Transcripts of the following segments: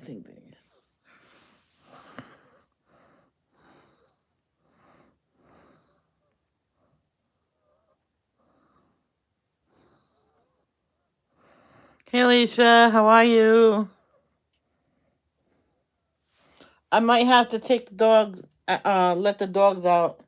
anything big. Hey, Alicia, how are you? I might have to take the dogs, let the dogs out.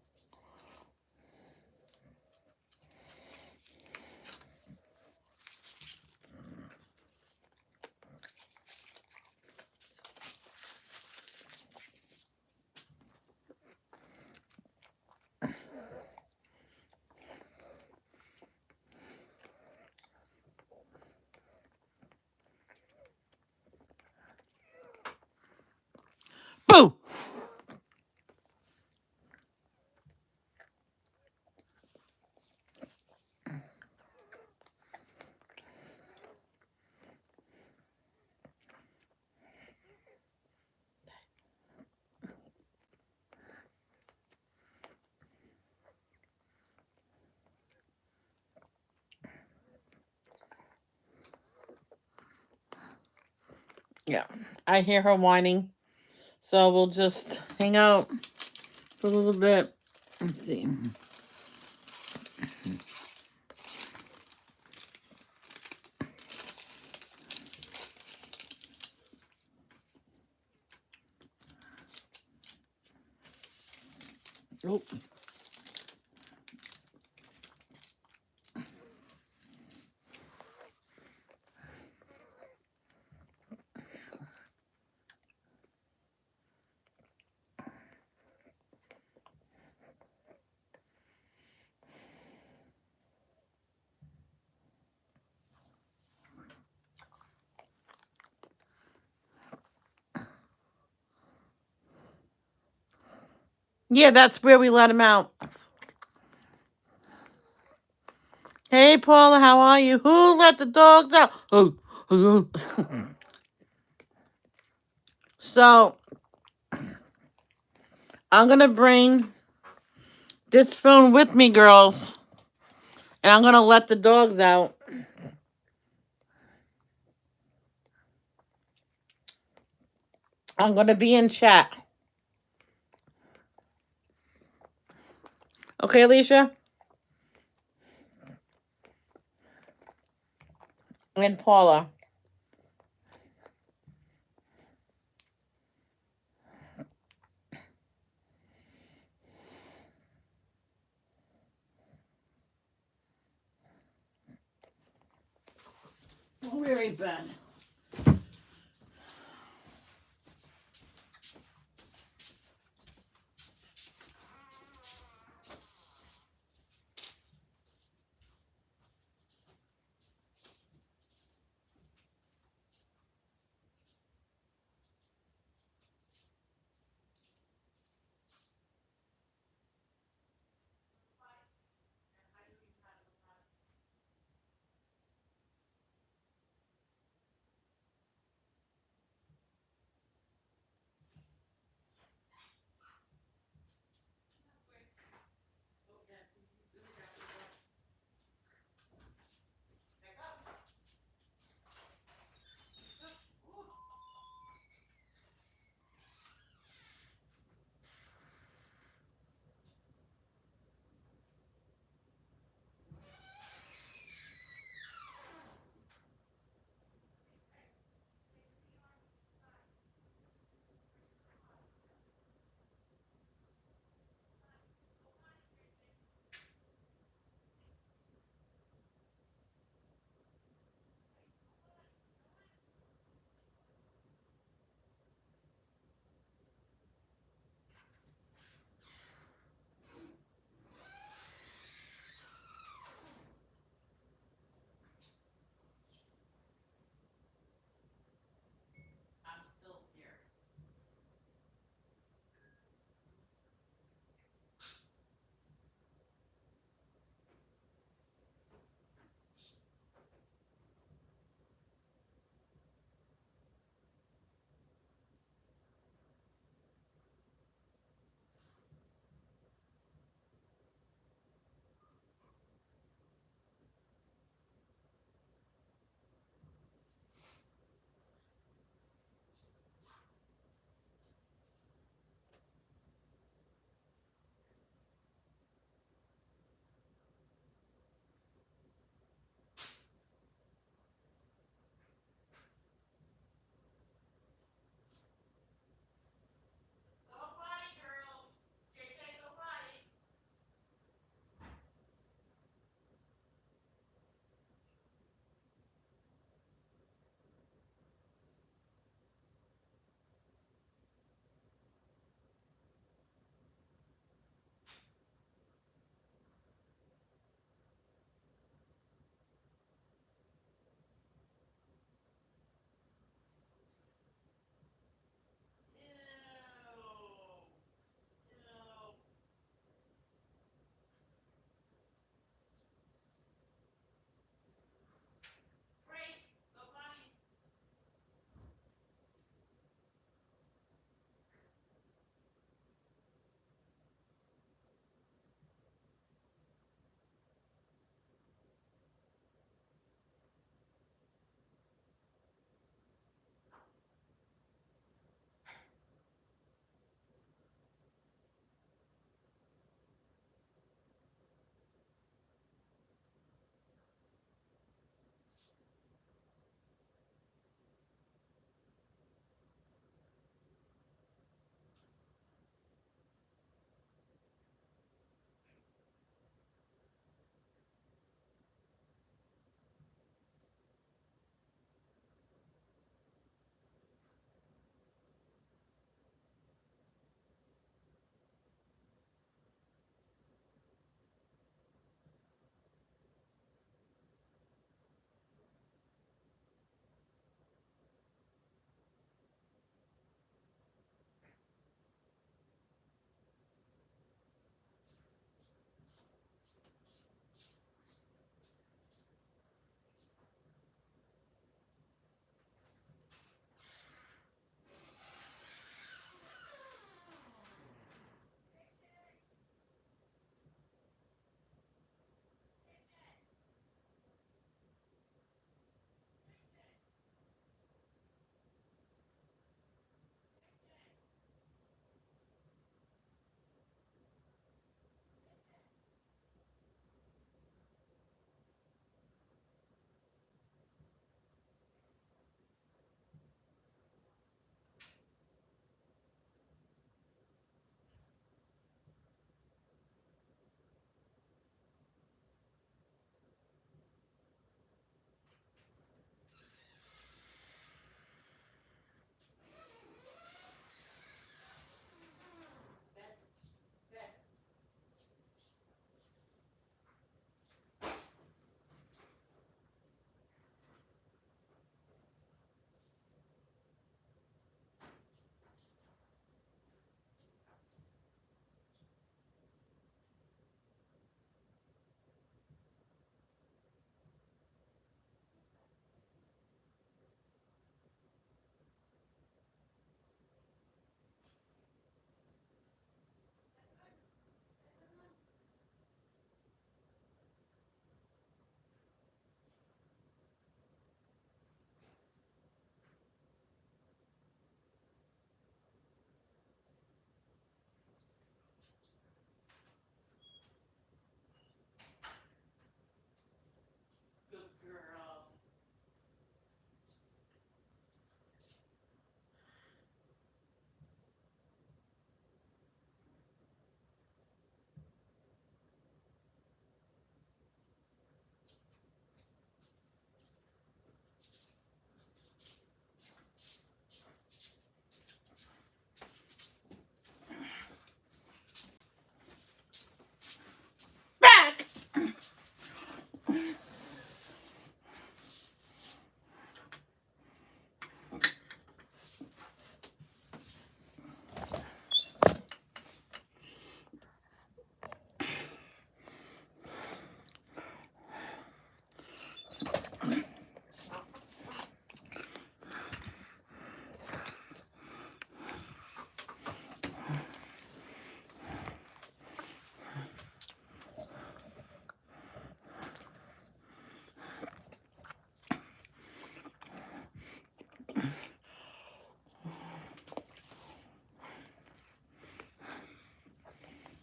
Boo! Yeah, I hear her whining, so we'll just hang out for a little bit. Let's see. Oh, yeah, that's where we let him out. Hey, Paula, how are you? Who let the dogs out? Oh, oh. So, I'm going to bring this phone with me, girls, and I'm going to let the dogs out. I'm going to be in chat. Okay, Alicia? And Paula. Very bad.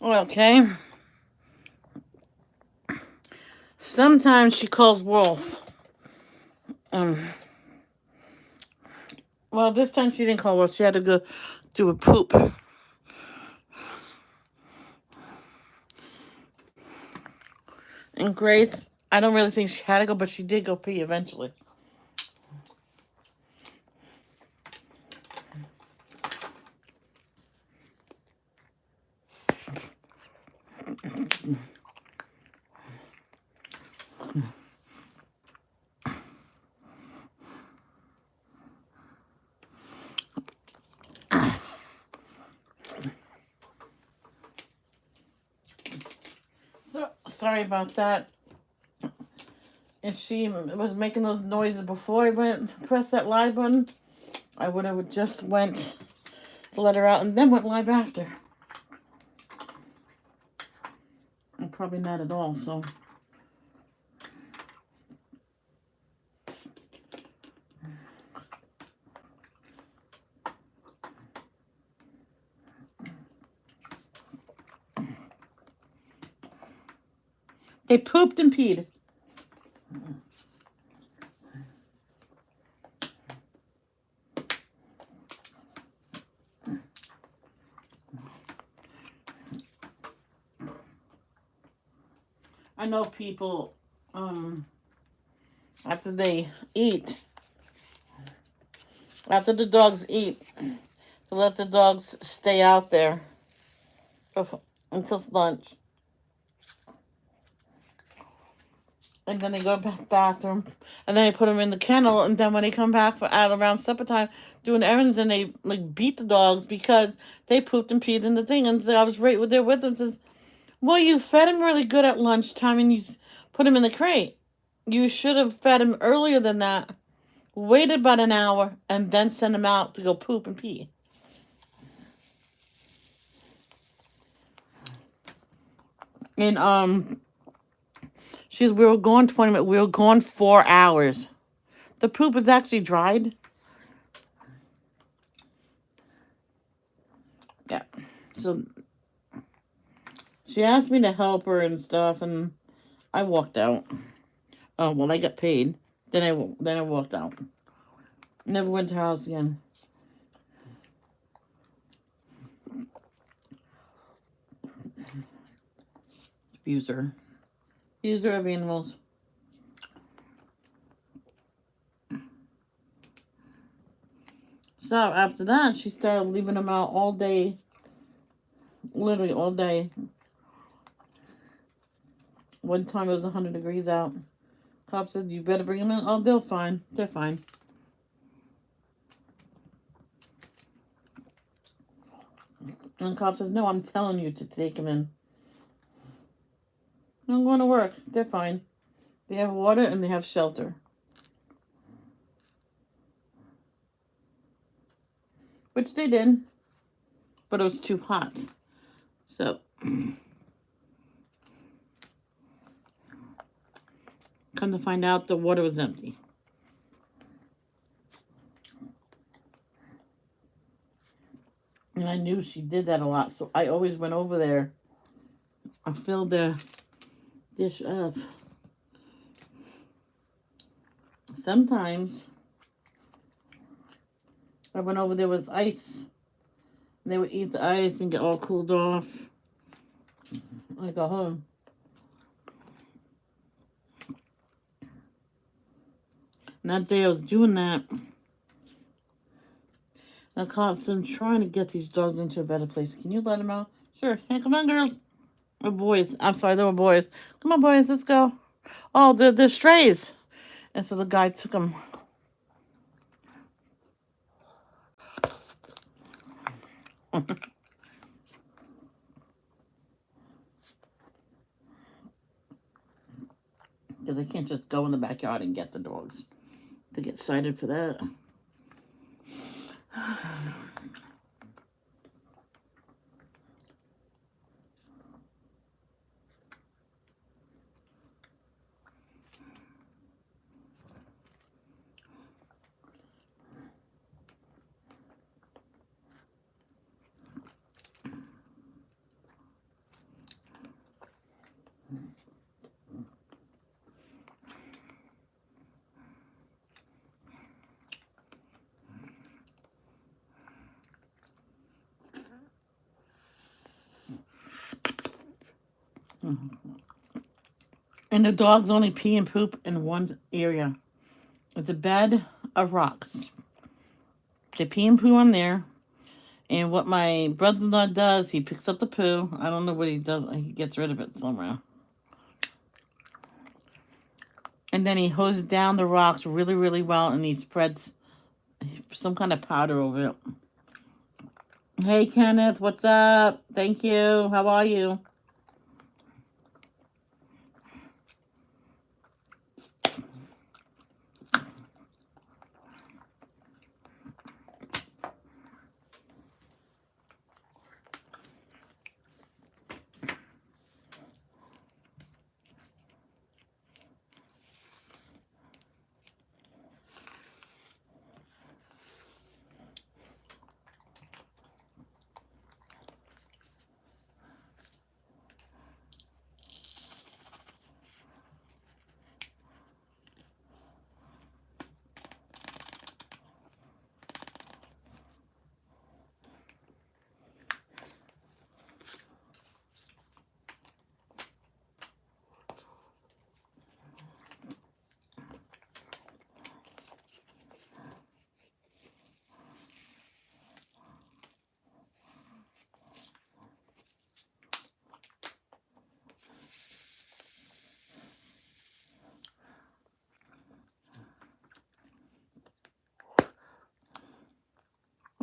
Okay. Sometimes she calls Wolf. Um, well, this time she didn't call Wolf. She had to go do a poop. And Grace, I don't really think she had to go, but she did go pee eventually. So sorry about that. If she was making those noises before I went to press that live button, I would have just went to let her out and then went live after. And probably not at all, so. They pooped and peed. I know people, after they eat, after the dogs eat, to let the dogs stay out there until lunch. And then they go to the bathroom, and then they put them in the kennel, and then when they come back for out around supper time doing errands, and they like beat the dogs because they pooped and peed in the thing. And so I was right there with them. Says, "Well, you fed him really good at lunchtime, and you put him in the crate. You should have fed him earlier than that. Waited about an hour, and then sent him out to go poop and pee." And we were gone 20 minutes. We were gone 4 hours. The poop was actually dried. Yeah. So she asked me to help her and stuff, and I walked out. Oh well, I got paid. Then I walked out. Never went to her house again. Abuser. Abuser of animals. So after that, she started leaving them out all day. Literally all day. One time it was 100 degrees out. Cop said, "You better bring them in." Oh, they're fine. They're fine. And cop says, "No, I'm telling you to take them in. I'm going to work. They're fine. They have water and they have shelter." Which they did. But it was too hot. So, come to find out, the water was empty. And I knew she did that a lot, so I always went over there. I filled the dish up. Sometimes I went over there with ice. And they would eat the ice and get all cooled off. I go home. And that day I was doing that. I caught some trying to get these dogs into a better place. Can you let them out? Sure. Hey, come on, girls. Or boys. I'm sorry, they were boys. Come on, boys, let's go. Oh, they're strays. And so the guy took them. Because they can't just go in the backyard and get the dogs. They get cited for that. And the dogs only pee and poop in one area. It's a bed of rocks. They pee and poo on there. And what my brother-in-law does, he picks up the poo. I don't know what he does. He gets rid of it somewhere. And then he hoses down the rocks really, really well, and he spreads some kind of powder over it. Hey, Kenneth, what's up? Thank you. How are you?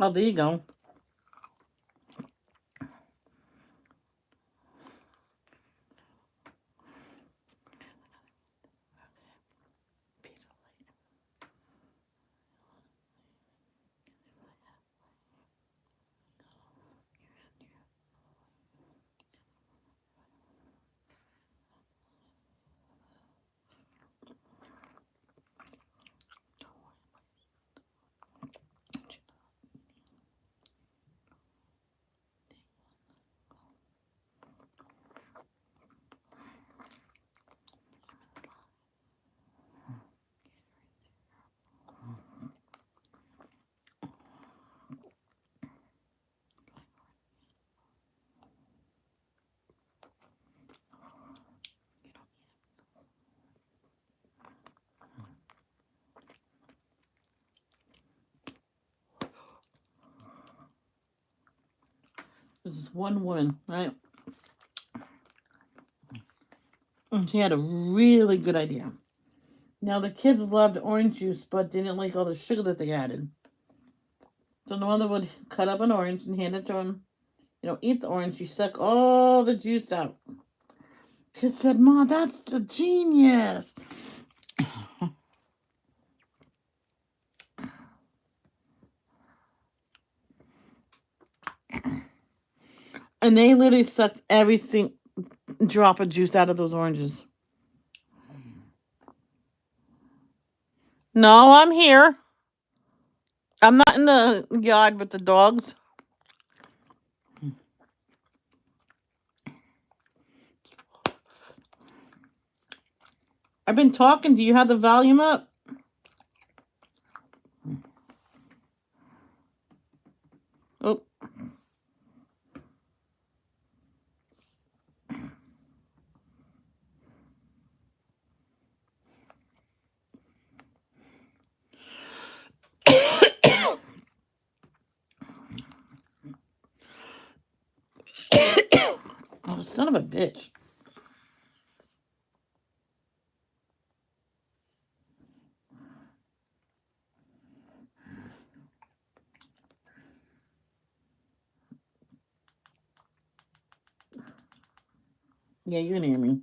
Oh, there you go. This is one woman, right? And she had a really good idea. Now, the kids loved orange juice, but didn't like all the sugar that they added. So the mother would cut up an orange and hand it to him. Eat the orange. She suck all the juice out. Kid said, "Ma, that's the genius." And they literally sucked every single drop of juice out of those oranges. No, I'm here. I'm not in the yard with the dogs. I've been talking. Do you have the volume up? Oh. Oh, son of a bitch. Yeah, you can hear me.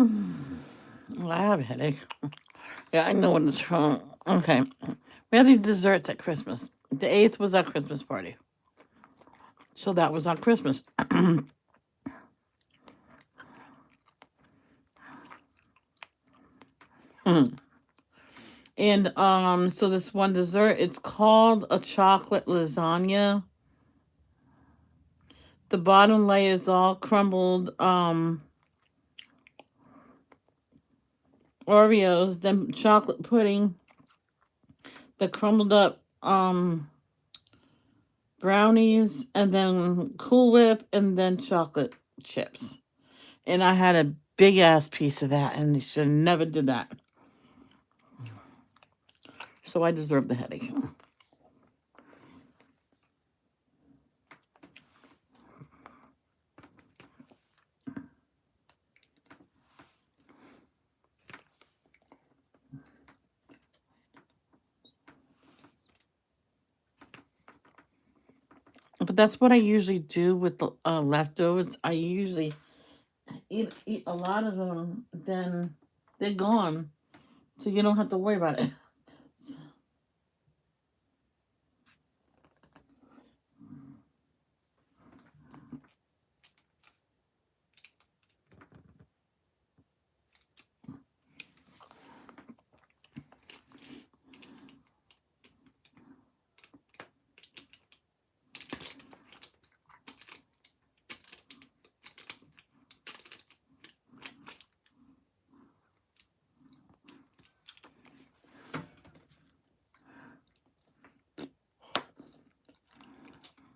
I have a headache. Yeah, I know what it's from. Okay. We had these desserts at Christmas. The 8th was our Christmas party. So that was our Christmas. And so this one dessert, it's called a chocolate lasagna. The bottom layer is all crumbled Oreos, then chocolate pudding, the crumbled up brownies, and then Cool Whip, and then chocolate chips. And I had a big ass piece of that, and you should have never did that. So I deserve the headache. But that's what I usually do with the leftovers. I usually eat a lot of them, then they're gone, so you don't have to worry about it.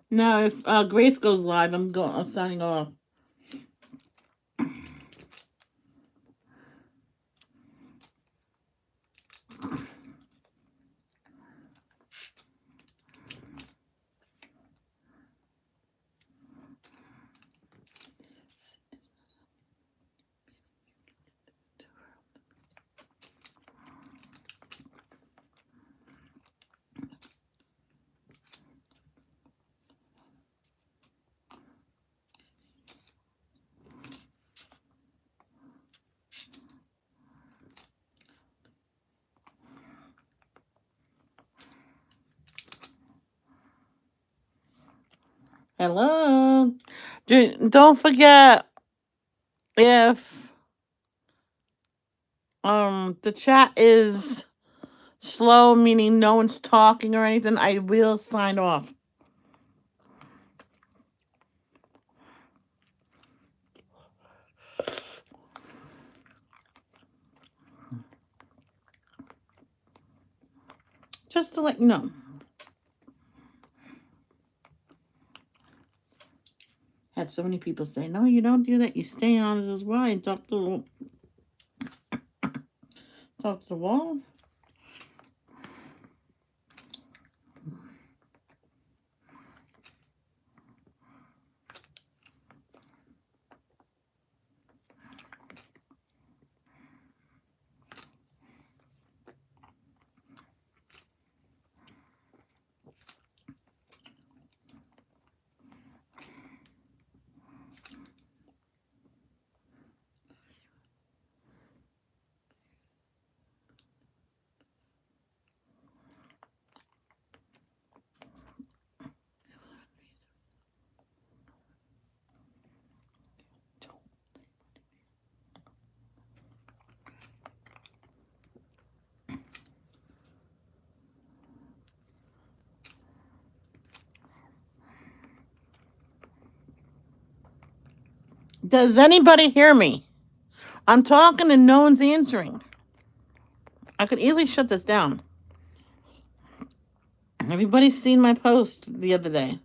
Now, if Grace goes live, I'm signing off. Hello. Don't forget, if the chat is slow, meaning no one's talking or anything, I will sign off. Just to let you know. Had so many people say, no, you don't do that. You stay on as well and talk to the wall. Does anybody hear me? I'm talking and no one's answering. I could easily shut this down. Everybody's seen my post the other day.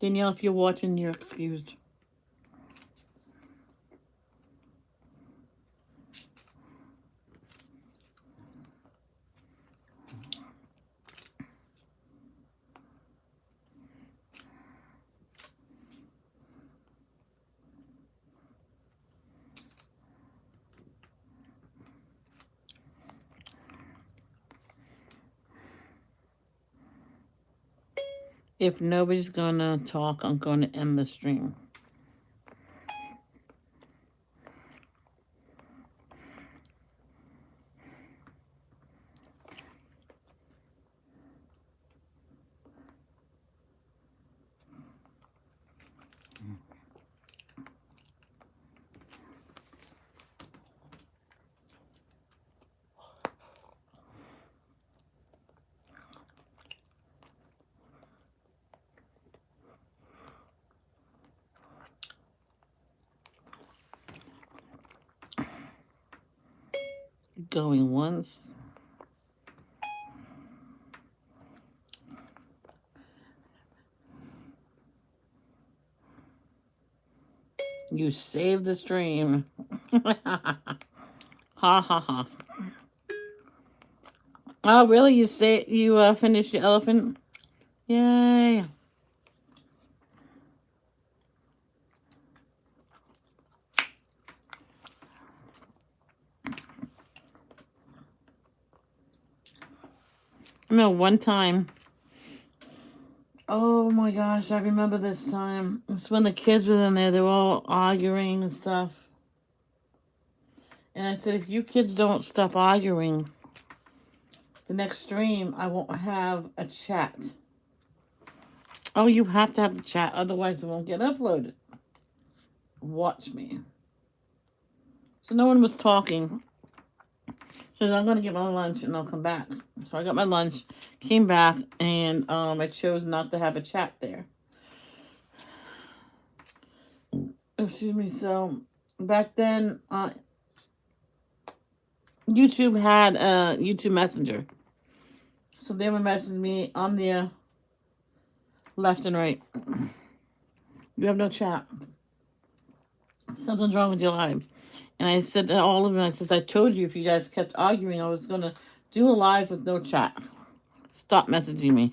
Danielle, if you're watching, you're excused. If nobody's gonna talk, I'm gonna end the stream. Going once. You saved the stream. Ha ha ha. Oh, really? You finished your elephant? Yay. No, one time. Oh my gosh, I remember this time. It's when the kids were in there, they were all arguing and stuff. And I said, if you kids don't stop arguing, the next stream, I won't have a chat. Oh, you have to have the chat, otherwise it won't get uploaded. Watch me. So no one was talking. So I'm going to get my lunch and I'll come back. So I got my lunch, came back, and I chose not to have a chat there. Excuse me. So back then, YouTube had a YouTube Messenger. So they would message me on there left and right. You have no chat. Something's wrong with your live. And I said to all of them, I says, I told you if you guys kept arguing, I was going to do a live with no chat. Stop messaging me.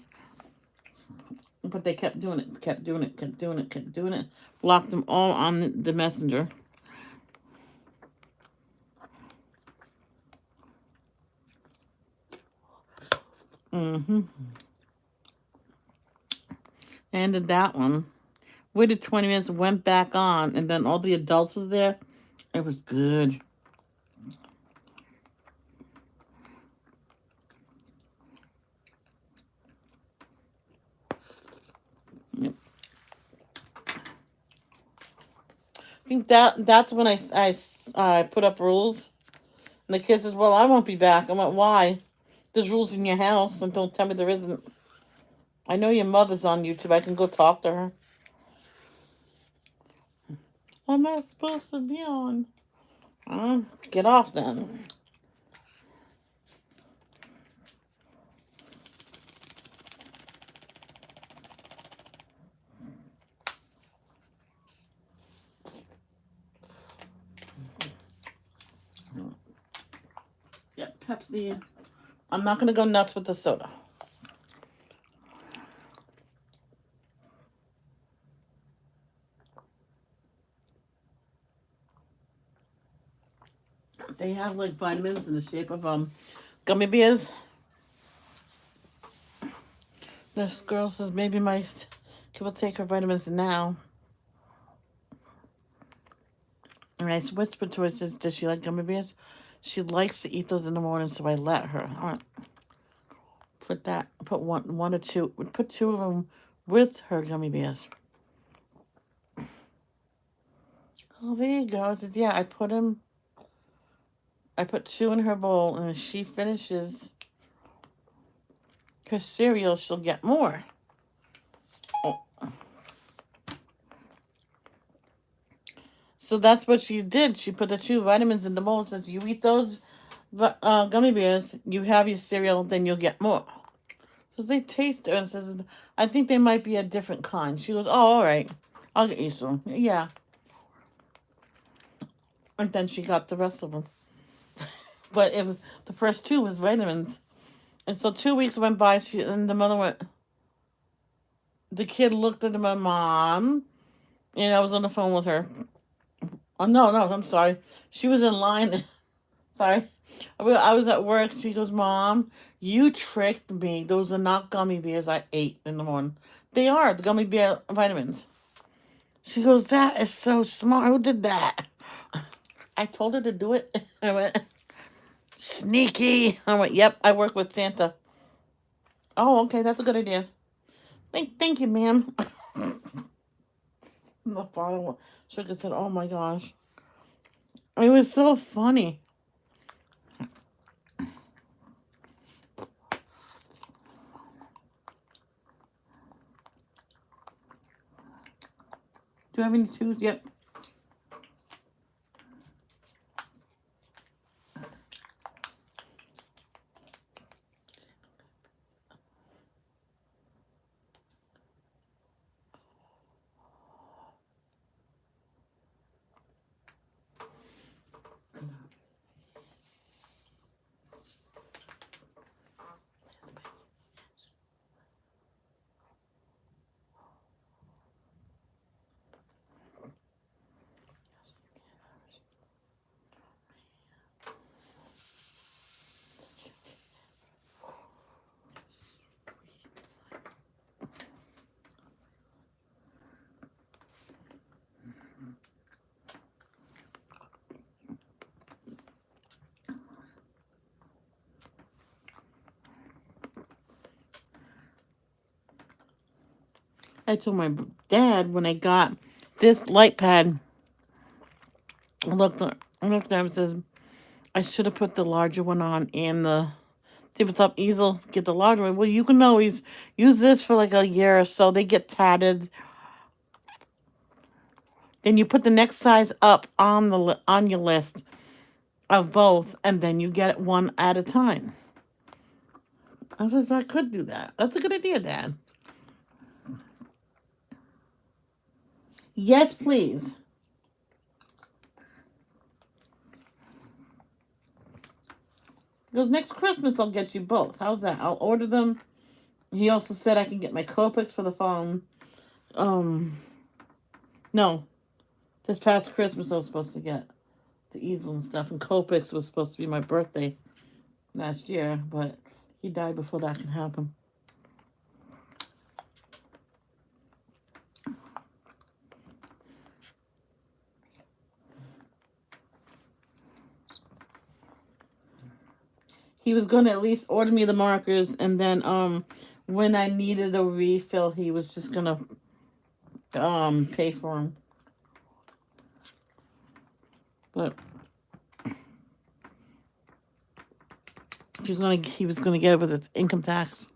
But they kept doing it, kept doing it, kept doing it, kept doing it. Blocked them all on the messenger. Ended that one. Waited 20 minutes, went back on, and then all the adults was there. It was good. Yep. I think that's when I put up rules. And the kid says, well, I won't be back. I went, why? There's rules in your house, and don't tell me there isn't. I know your mother's on YouTube. I can go talk to her. I'm not supposed to be on. Get off then. Yep, Pepsi. I'm not going to go nuts with the soda. They have like vitamins in the shape of gummy bears. This girl says maybe my kid will take her vitamins now. And I whispered to her, says, does she like gummy bears? She likes to eat those in the morning, so I let her. All right. Put one or two. Put two of them with her gummy bears. Oh, there you go. It says, yeah, I put two in her bowl, and if she finishes her cereal, she'll get more. Oh. So that's what she did. She put the 2 vitamins in the bowl. Says, you eat those gummy bears, you have your cereal, then you'll get more. So they taste her and says, I think they might be a different kind. She goes, oh, all right. I'll get you some. Yeah. And then she got the rest of them. But the first 2 was vitamins. And so 2 weeks went by, and the mother went, the kid looked at my mom, and I was on the phone with her. Oh, no, I'm sorry. She was in line. Sorry. I was at work. She goes, Mom, You tricked me. Those are not gummy bears I ate in the morning. They are the gummy bear vitamins. She goes, that is so smart. Who did that? I told her to do it. I went, sneaky. I went, yep, I work with Santa. Oh, okay, that's a good idea. Thank you, ma'am. The father shook his head. Oh my gosh. It was so funny. Do you have any shoes? Yep. I told my dad when I got this light pad, I looked at him and says, I should have put the larger one on and the tabletop easel, get the larger one. Well, you can always use this for like a year or so. They get tatted. Then you put the next size up on your list of both, and then you get it one at a time. I says, I could do that. That's a good idea, Dad. Yes, please. He goes, next Christmas I'll get you both. How's that? I'll order them. He also said I can get my Copics for the phone. No. This past Christmas I was supposed to get the easel and stuff, and Copics was supposed to be my birthday last year, but he died before that can happen. He was going to at least order me the markers, and then when I needed a refill, he was just going to pay for them. But he was gonna get it with his income tax.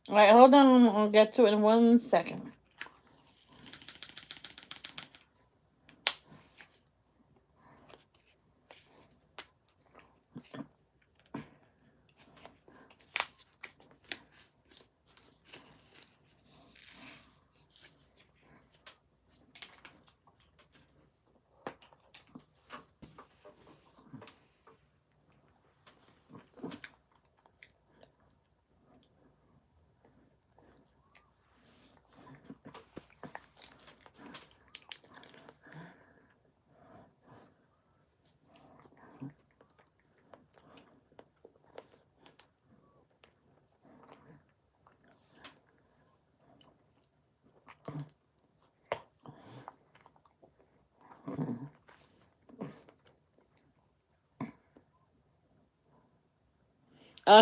All right, hold on. I'll get to it in 1 second.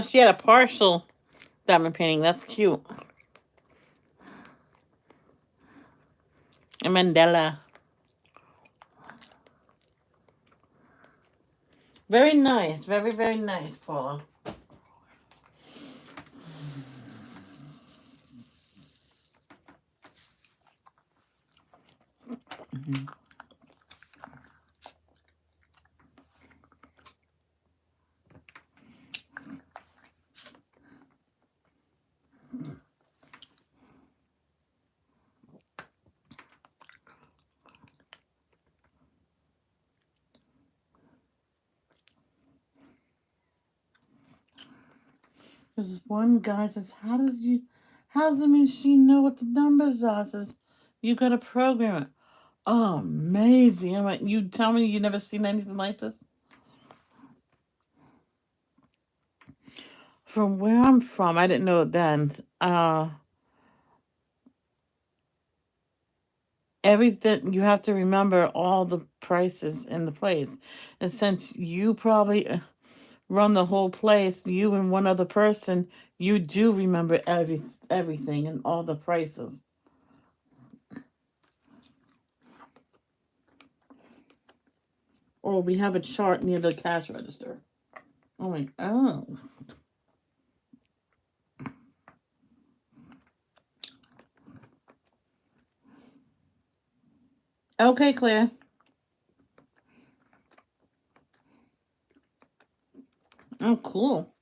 She had a partial diamond painting. That's cute. A Mandela. Very nice. Very, very nice, Paula. There's one guy says, how does the machine know what the numbers are? Says, you gotta program it. Oh, amazing. I'm like, you tell me you never seen anything like this? From where I'm from, I didn't know it then. Everything, you have to remember all the prices in the place. And since you probably run the whole place, you and one other person, you do remember everything and all the prices. Or we have a chart near the cash register. I'm like, oh. Okay, Claire. Oh, cool.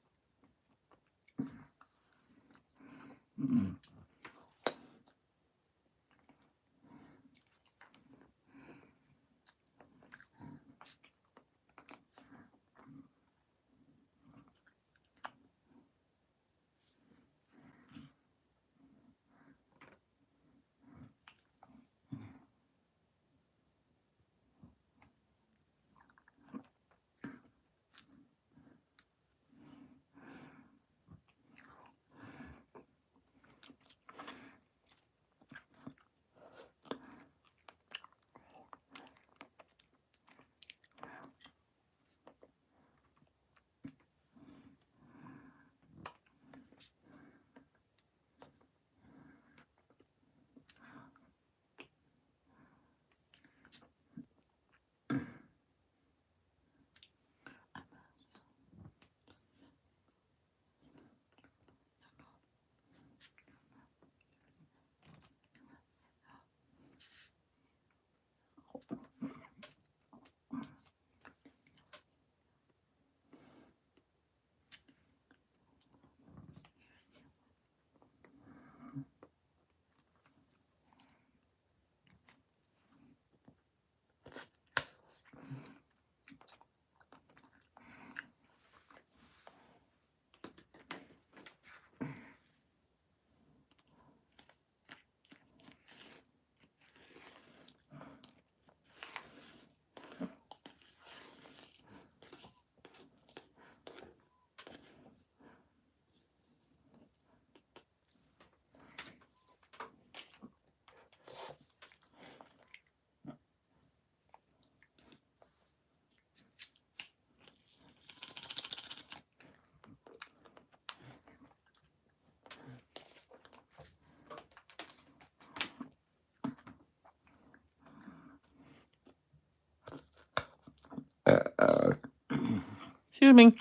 Excuse me.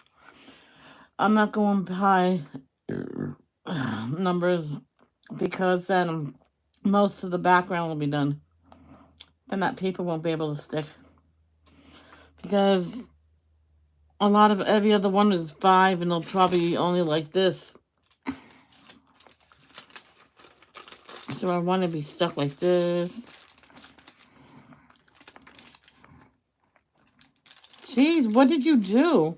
I'm not going by numbers because then most of the background will be done. Then that paper won't be able to stick. Because a lot of every other one is 5 and they'll probably only like this. So I want to be stuck like this. Jeez, what did you do?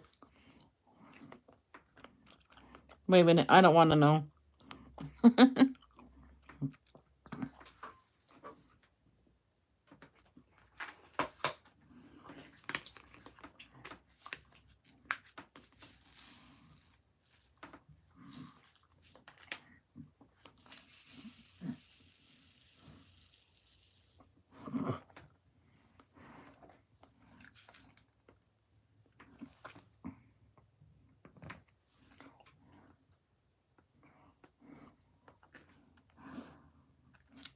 Wait a minute, I don't want to know.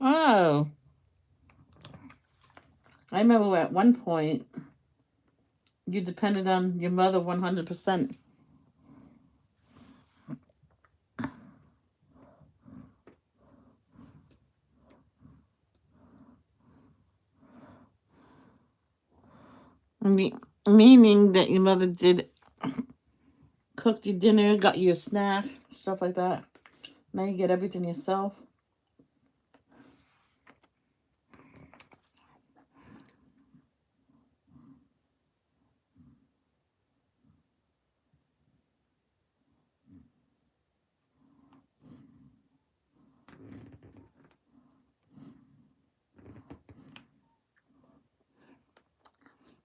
Oh, I remember at one point you depended on your mother 100%. Meaning that your mother did cook your dinner, got you a snack, stuff like that. Now you get everything yourself.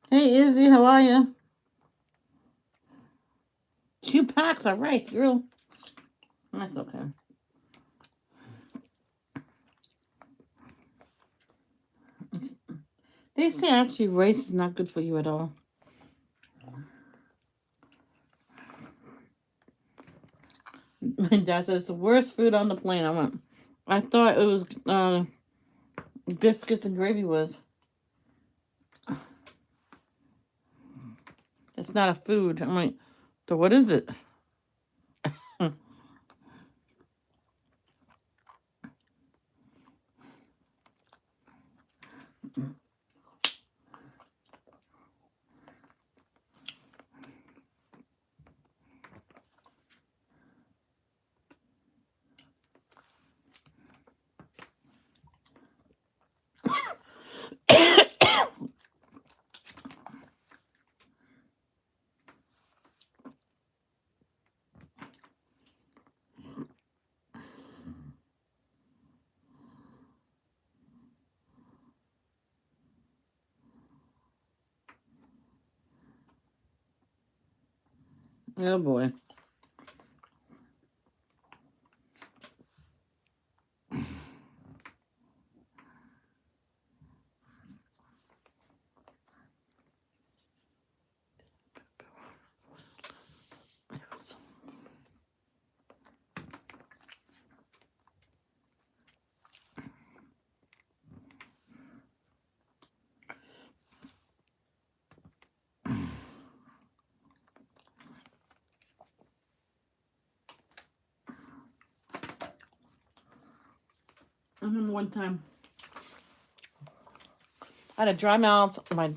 Hey, Izzy, how are you? 2 packs of rice, girl. That's okay. They say actually rice is not good for you at all. My dad says it's the worst food on the planet. I thought it was biscuits and gravy was. It's not a food. I'm like, so what is it? Oh boy. I remember one time I had a dry mouth. My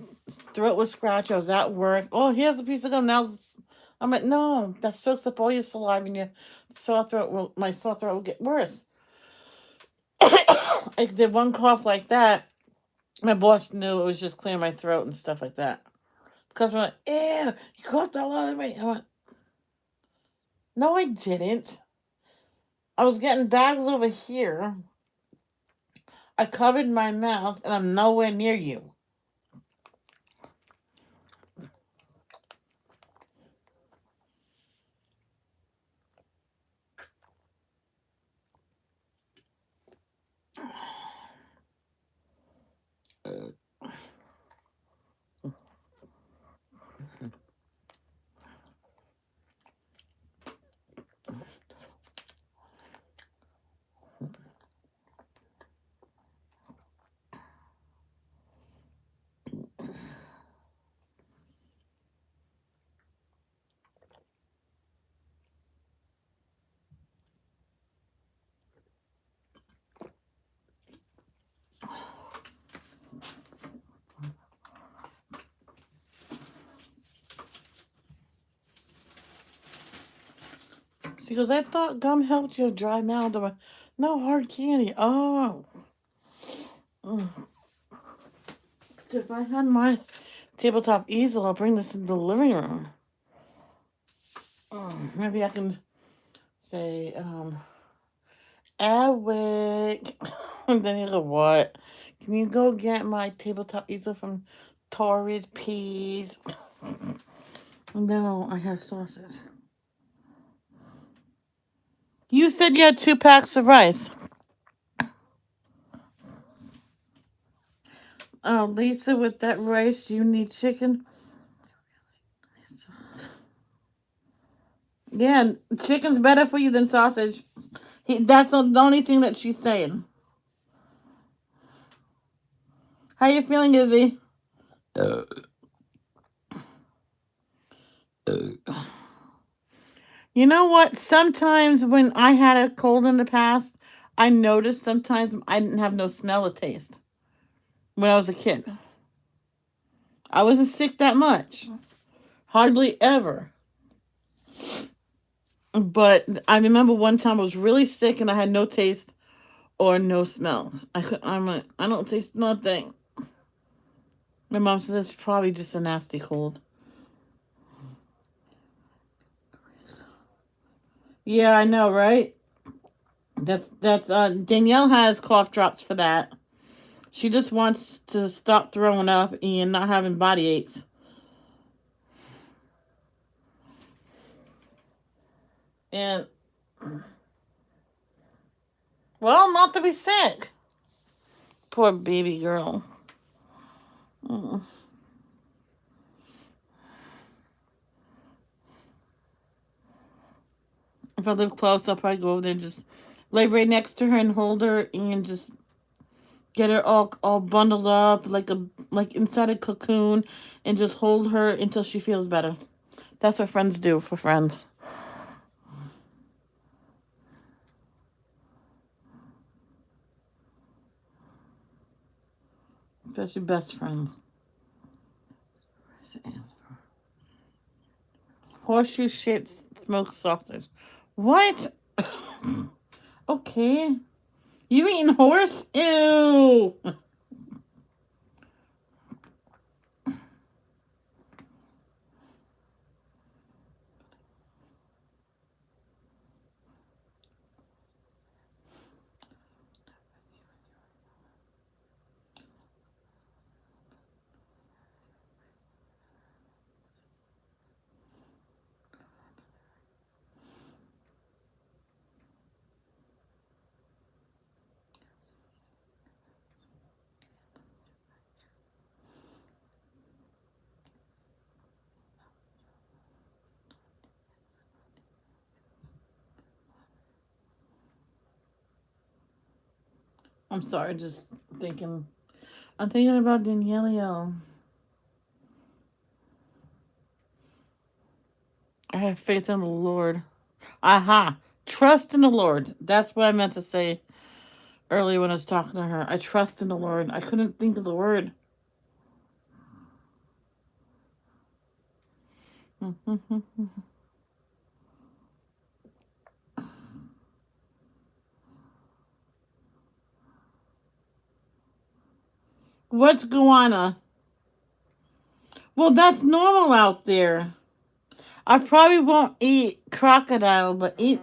throat was scratched. I was at work. Oh, here's a piece of gum. Now I'm like, no, that soaks up all your saliva and your sore throat. My sore throat will get worse. I did one cough like that. My boss knew it was just clearing my throat and stuff like that. Because I'm like, ew, you coughed all over me. I went, no, I didn't. I was getting bags over here. I covered my mouth and I'm nowhere near you. She goes, I thought gum helped your dry mouth. I'm like, no, hard candy. Oh. Mm. So if I had my tabletop easel, I'll bring this into the living room. Maybe I can say, Eric. And then he'll go, what? Can you go get my tabletop easel from Torrid, please? No, I have sausage. You said you had 2 packs of rice. Oh, Lisa, with that rice, you need chicken. Yeah, chicken's better for you than sausage. That's the only thing that she's saying. How you feeling, Izzy? You know what? Sometimes when I had a cold in the past, I noticed sometimes I didn't have no smell or taste when I was a kid. I wasn't sick that much. Hardly ever. But I remember one time I was really sick and I had no taste or no smell. I'm like, I don't taste nothing. My mom said it's probably just a nasty cold. Yeah, I know, right? That's Danielle has cough drops for that. She just wants to stop throwing up and not having body aches. And well, not to be sick. Poor baby girl. Mm. If I live close, I'll probably go over there and just lay right next to her and hold her and just get her all bundled up like inside a cocoon and just hold her until she feels better. That's what friends do for friends. Especially best friends. Horseshoe shaped smoked sausage. What? Okay. You eating horse? Ew. I'm sorry, just thinking. I'm thinking about Danielle. I have faith in the Lord. Aha. Trust in the Lord. That's what I meant to say earlier when I was talking to her. I trust in the Lord. I couldn't think of the word. What's guana? Well, that's normal out there. I probably won't eat crocodile, but eat.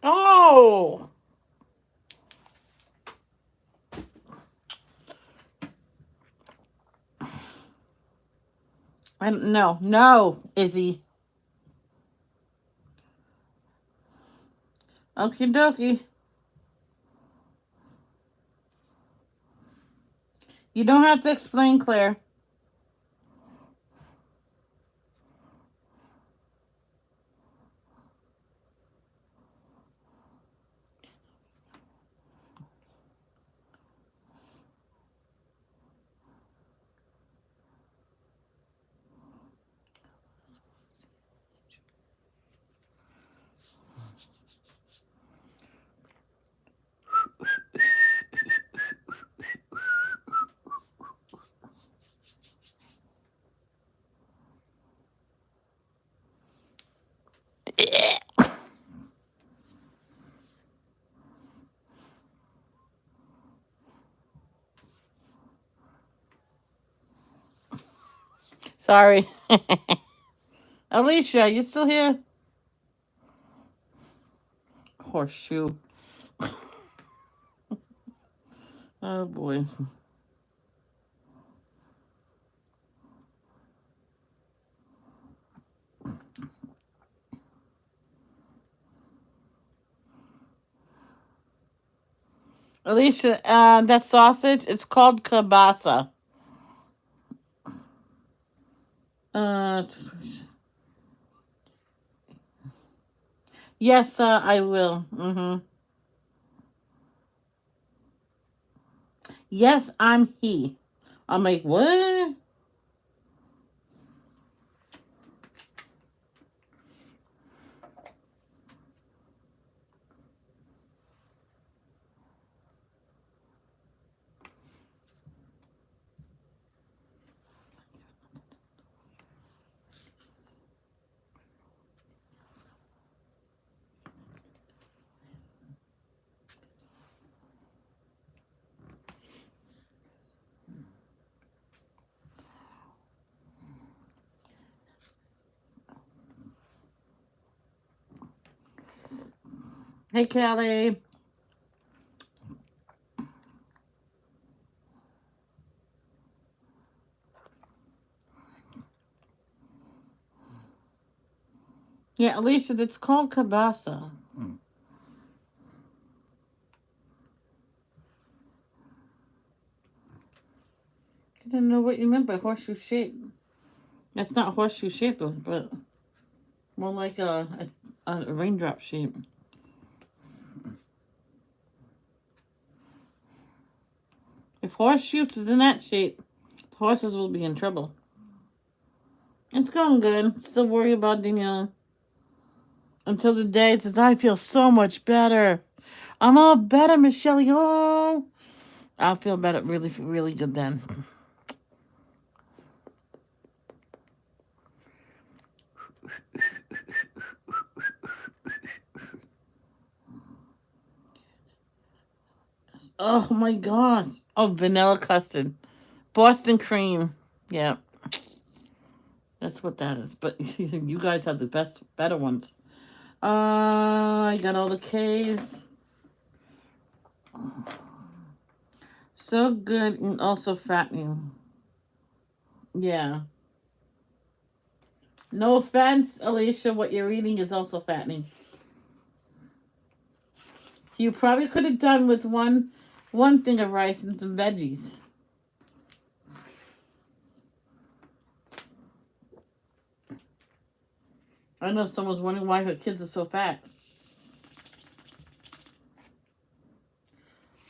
Oh! I don't know. No, Izzy. Okie dokie. You don't have to explain, Claire. Sorry. Alicia, you still here? Horseshoe. Oh boy. Alicia, that sausage, it's called kielbasa. Uh, yes, I will. Mm-hmm. Yes, I'm he. I'm like, what? Hey, Kelly. Yeah, Alicia, it's called kielbasa. I didn't know what you meant by horseshoe shape. That's not horseshoe shape, but more like a raindrop shape. If horseshoes was in that shape, horses will be in trouble. It's going good. Still worry about Danielle. Until the day it says, I feel so much better. I'm all better, Michelle. Oh, I'll feel better, really, really good then. Oh my god. Oh, vanilla custard. Boston cream. Yeah, that's what that is. But you guys have the better ones. I got all the K's. So good and also fattening. Yeah. No offense, Alicia, what you're eating is also fattening. You probably could have done with one thing of rice and some veggies. I know someone's wondering why her kids are so fat.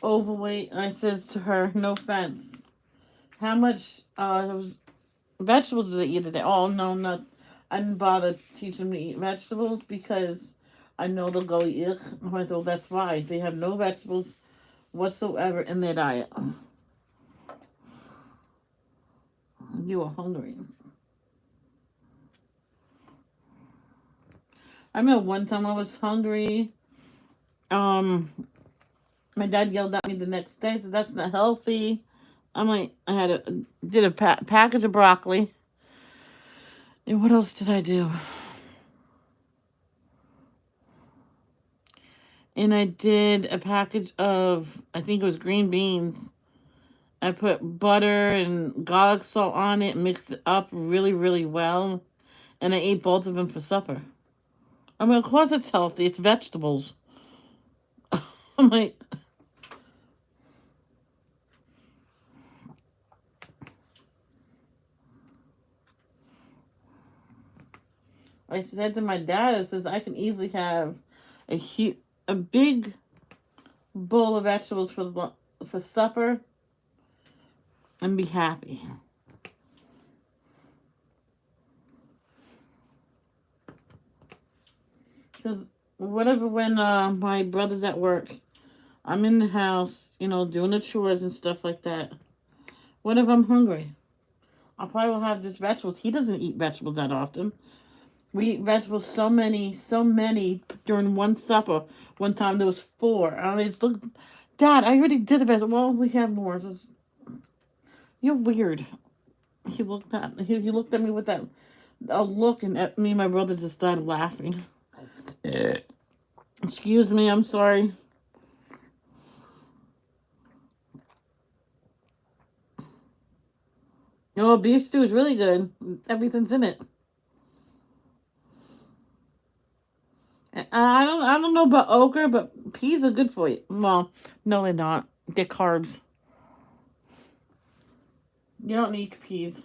Overweight. I says to her, no offense. How much vegetables do they eat today? Oh no, not. I didn't bother teaching them to eat vegetables because I know they'll go eat. Well, that's why they have no vegetables whatsoever in their diet. You are hungry. I remember one time I was hungry. Um, my dad yelled at me the next day, so that's not healthy. I'm like, did a package of broccoli. And what else did I do? And I did a package of, I think it was green beans. I put butter and garlic salt on it, mixed it up really, really well, and I ate both of them for supper. I mean, of course it's healthy. It's vegetables. I'm like, I said to my dad, I says I can easily have a big bowl of vegetables for supper and be happy. Because whatever, when my brother's at work, I'm in the house, doing the chores and stuff like that. What if I'm hungry? I probably will have just vegetables. He doesn't eat vegetables that often. We eat vegetables so many during one supper. One time there was 4. I mean, it's look, Dad, I already did the vegetable. Well, we have more. You're weird. He looked at me with that a look, and at me and my brother just started laughing. Excuse me, I'm sorry. No, beef stew is really good. Everything's in it. And I don't know about okra, but peas are good for you. Well, no, they're not. They're carbs. You don't need peas.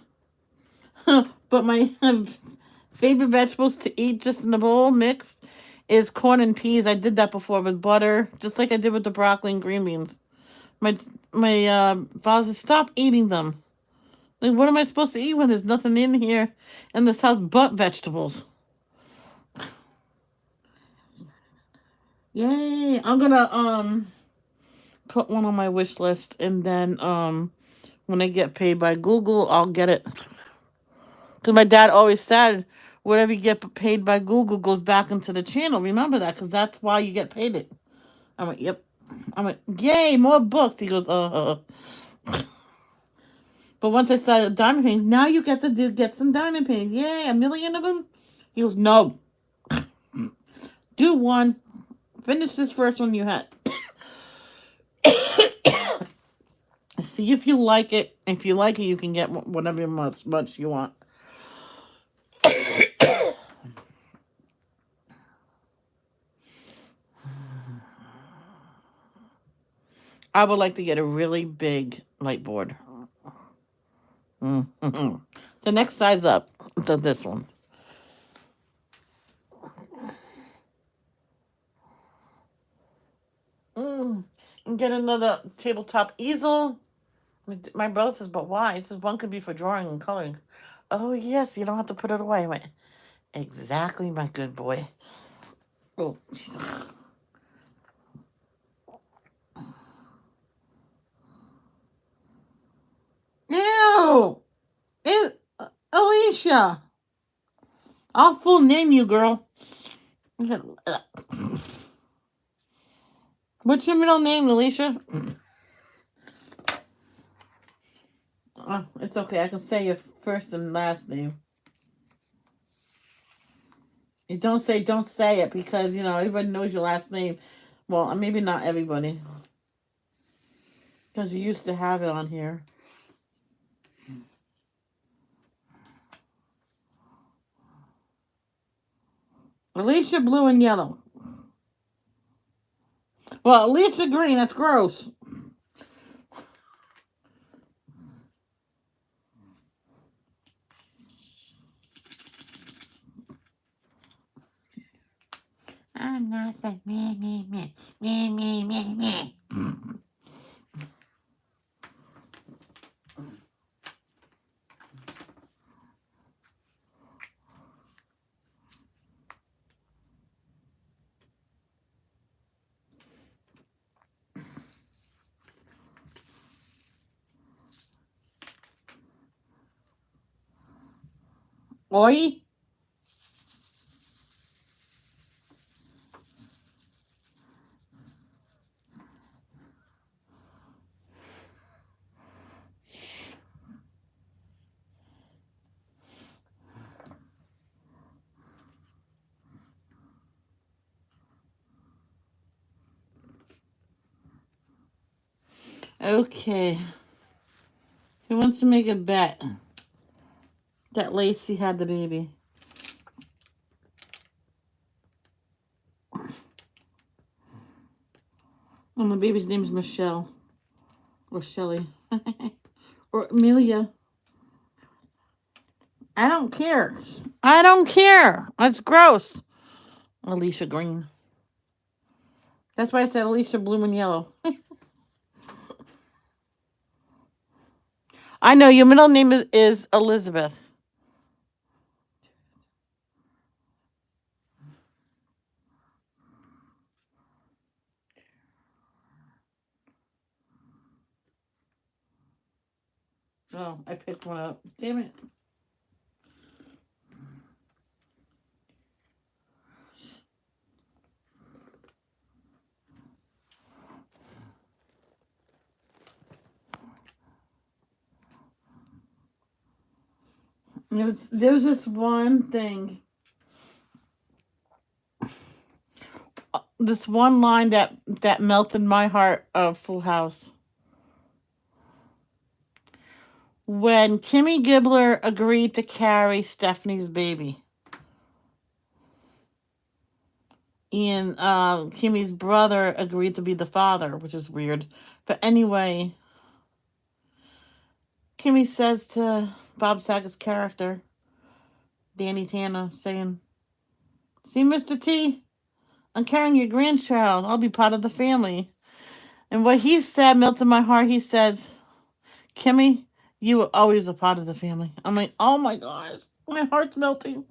But my favorite vegetables to eat just in a bowl mixed is corn and peas. I did that before with butter, just like I did with the broccoli and green beans. My father said, stop eating them. Like, what am I supposed to eat when there's nothing in here in this house but vegetables? Yay! I'm gonna put one on my wish list, and then when I get paid by Google, I'll get it. Because my dad always said, whatever you get paid by Google goes back into the channel. Remember that, because that's why you get paid it. I went, yep. I went, yay, more books. He goes, But once I started diamond paintings, now you get to get some diamond paintings. Yay, 1,000,000 of them? He goes, no. Do one. Finish this first one you had. See if you like it. If you like it, you can get whatever much you want. I would like to get a really big light board. Mm-hmm. The next size up to this one. And get another tabletop easel. My brother says, but why? He says, one could be for drawing and coloring. Oh, yes, you don't have to put it away. I went, exactly, my good boy. Oh, Jesus. Ew! Alicia! I'll full name you, girl. What's your middle name, Alicia? It's okay. I can say your first and last name. You don't say it because, everybody knows your last name. Well, maybe not everybody. Because you used to have it on here. Alicia blue and yellow. Well, Alicia green, that's gross. I'm not like me. Oi? Okay. Who wants to make a bet that Lacey had the baby? And the baby's name is Michelle. Or Shelly. Or Amelia. I don't care. I don't care. That's gross. Alicia green. That's why I said Alicia blue and yellow. I know your middle name is Elizabeth. Oh, I picked one up. Damn it. There was this one thing. This one line that melted my heart of Full House. When Kimmy Gibbler agreed to carry Stephanie's baby. And Kimmy's brother agreed to be the father, which is weird. But anyway, Kimmy says to Bob Saget's character, Danny Tanner, saying, see, Mr. T, I'm carrying your grandchild. I'll be part of the family. And what he said melted my heart. He says, Kimmy, you were always a part of the family. I'm like, oh my gosh, my heart's melting.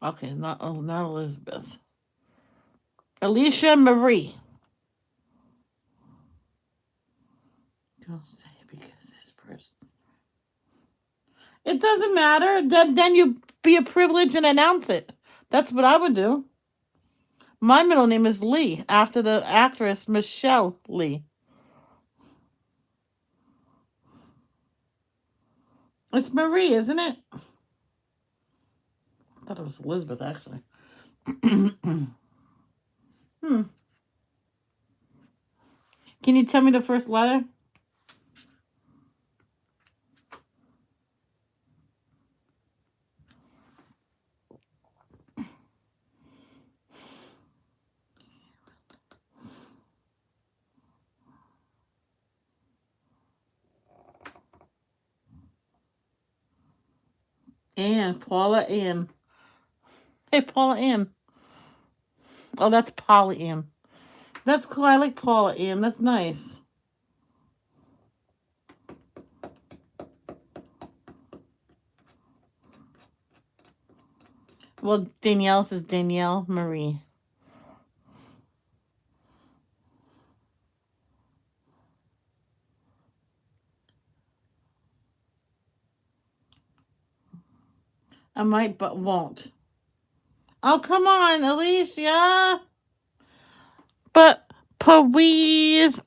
Okay, not Elizabeth. Alicia Marie. Don't say it because this person. It doesn't matter. Then you be a privilege and announce it. That's what I would do. My middle name is Lee, after the actress Michelle Lee. It's Marie, isn't it? I thought it was Elizabeth, actually. Can you tell me the first letter? Ann. Paula Ann. Hey, Paula Ann. Oh, that's Polly Ann. That's cool. I like Paula Ann. That's nice. Well, Danielle's is Danielle Marie. I might, but won't. Oh, come on, Alicia. But please.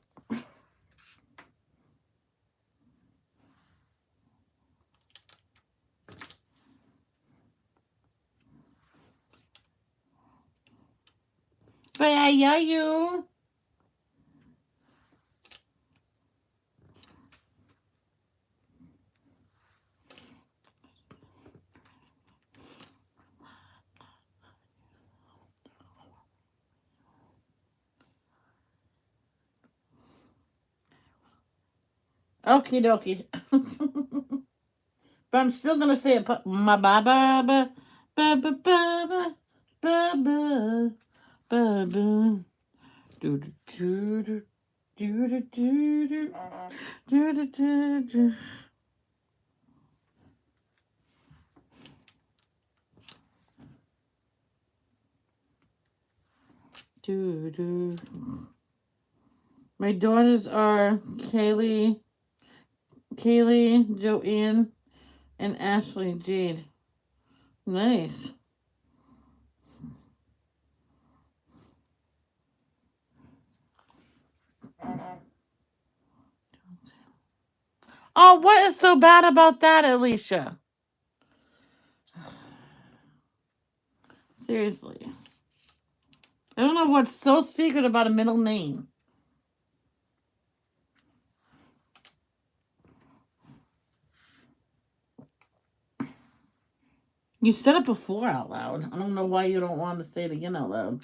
But I you. Okie dokie. But I'm still gonna say it. My ba ba ba ba ba ba ba ba ba ba. Do do do do do do do do do do. Do do. My daughters are Kaylee, Joanne, and Ashley Jade. Nice. Oh, what is so bad about that, Alicia? Seriously. I don't know what's so secret about a middle name. You said it before out loud. I don't know why you don't want to say it again out loud.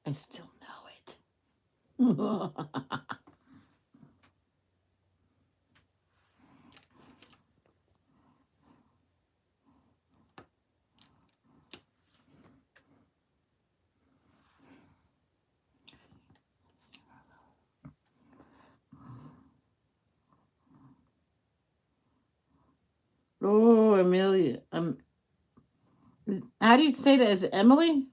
I still know it. Oh, Amelia. How do you say that? Is it Emily?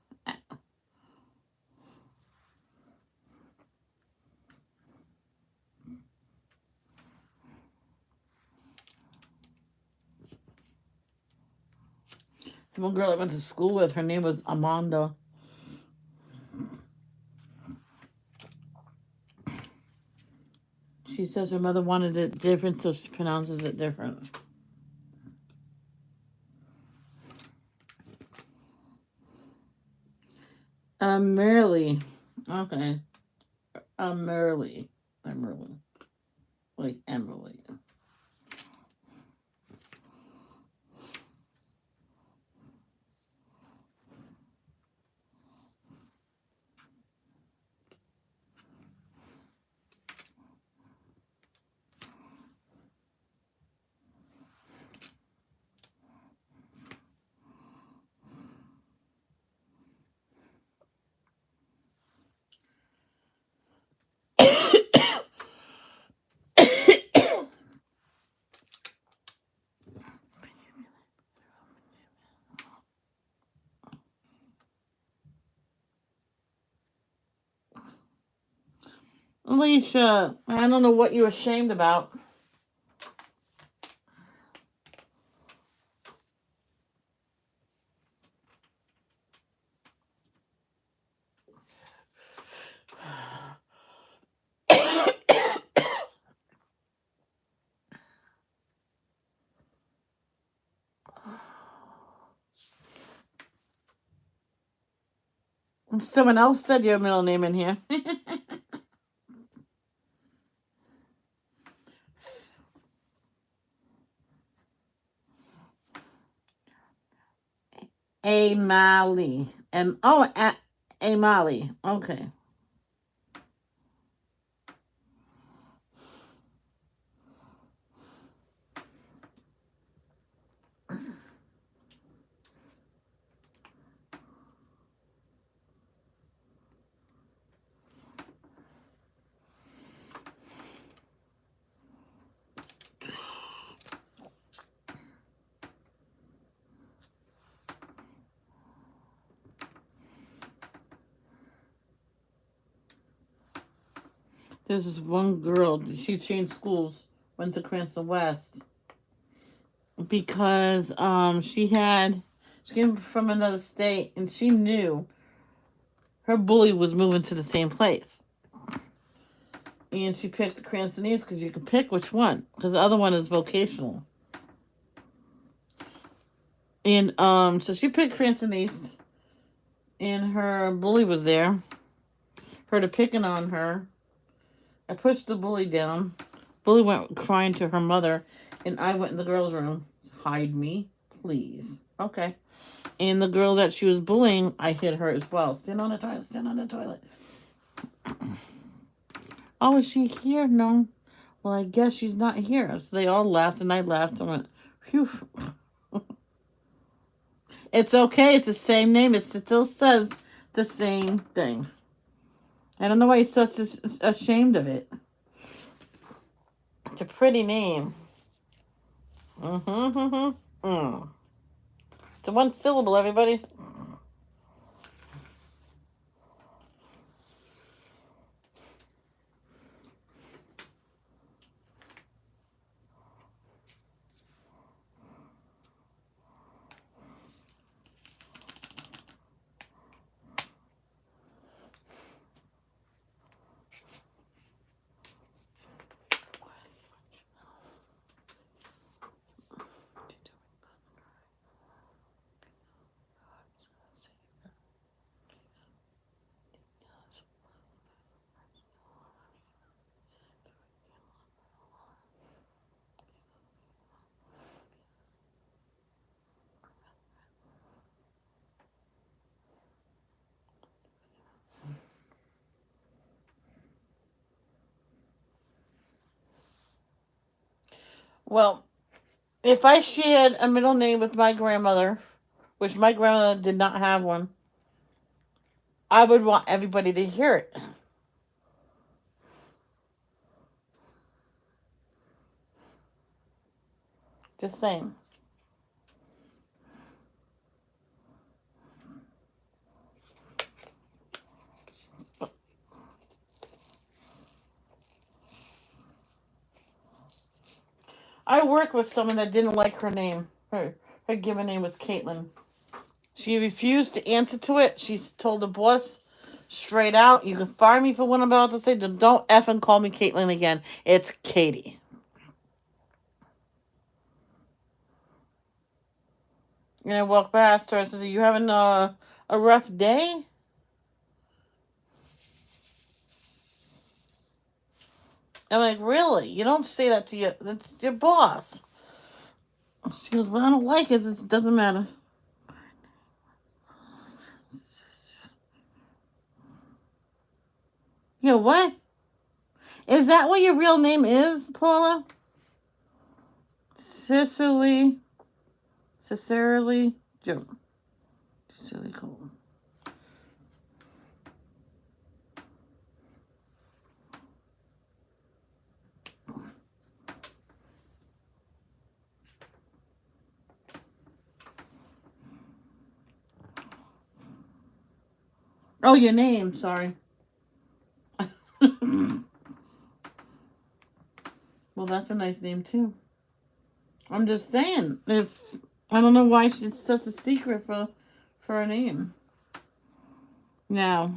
The one girl I went to school with, her name was Amanda. She says her mother wanted it different, so she pronounces it different. Merly. Okay. Merly. Emerly. Like Emily. Alicia, I don't know what you're ashamed about. Someone else said your middle name in here. Amali. Amali. Okay. There's this one girl, she changed schools, went to Cranston West because she came from another state and she knew her bully was moving to the same place. And she picked Cranston East because you can pick which one, because the other one is vocational. And so she picked Cranston East, and her bully was there. Heard her picking on her. I pushed the bully down. Bully went crying to her mother, and I went in the girls' room. Hide me, please. Okay. And the girl that she was bullying, I hit her as well. Stand on the toilet, stand on the toilet. Oh, is she here? No. Well, I guess she's not here. So they all laughed, and I laughed and went, phew. It's okay. It's the same name. It still says the same thing. I don't know why you're such ashamed of it. It's a pretty name. It's a one syllable, everybody. Well, if I shared a middle name with my grandmother, which my grandmother did not have one, I would want everybody to hear it. Just saying. I worked with someone that didn't like her name. Her given name was Caitlin. She refused to answer to it. She told the boss straight out, "You can fire me for what I'm about to say. Don't effing call me Caitlin again. It's Katie." And I walked past her and said, "Are you having a rough day?" I'm like, really? You don't say that to that's your boss. She goes, well, I don't like it. It doesn't matter. Yeah, what? Is that what your real name is, Paula? Cicely. Cicely Joe. Cicely Cole. Oh, your name. Sorry. Well, that's a nice name, too. I'm just saying. I don't know why it's such a secret for a name. Now,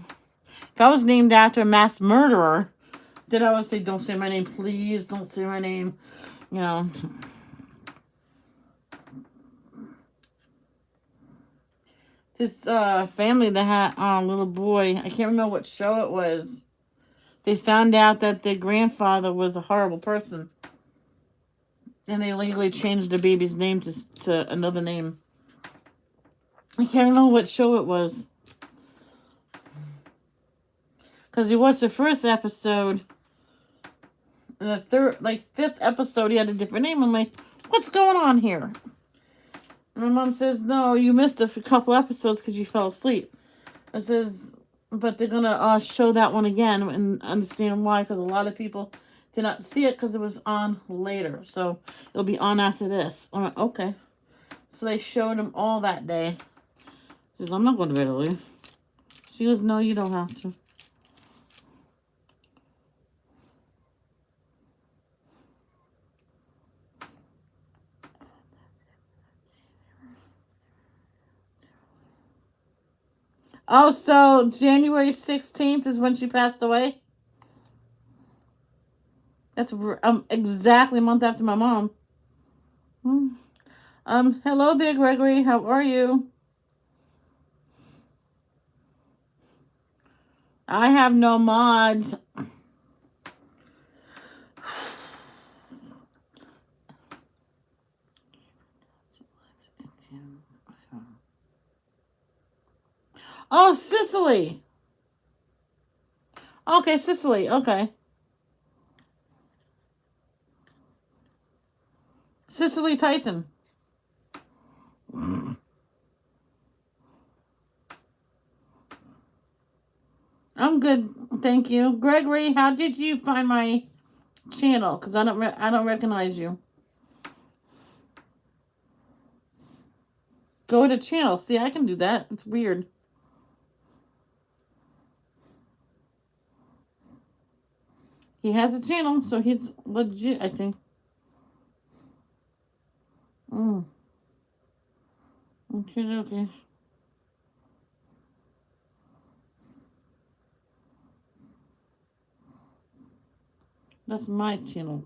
if I was named after a mass murderer, then I would say, don't say my name, please. Don't say my name. You know. This family that had a little boy, I can't remember what show it was. They found out that their grandfather was a horrible person. And they legally changed the baby's name to another name. I can't remember what show it was. Because you watched the first episode. And the fifth episode, he had a different name. I'm like, what's going on here? And my mom says, no, you missed a couple episodes because you fell asleep. I says, but they're going to show that one again and understand why. Because a lot of people did not see it because it was on later. So it'll be on after this. I'm like, okay. So they showed him all that day. She says, I'm not going to bed early. She goes, no, you don't have to. Oh, so January 16th is when she passed away? That's exactly a month after my mom. Hello there, Gregory. How are you? I have no mods. Oh, Cicely. Okay, Cicely. Okay. Cicely Tyson. I'm good, thank you. Gregory, how did you find my channel? Because I don't recognize you. Go to channel. See, I can do that. It's weird. He has a channel, so he's legit, I think. Okay. That's my channel.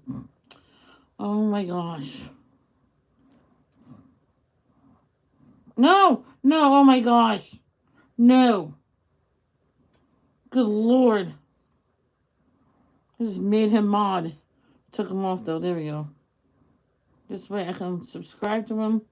Oh my gosh. No, oh my gosh. No. Good Lord. I just made him mod. Took him off though. There we go. This way I can subscribe to him.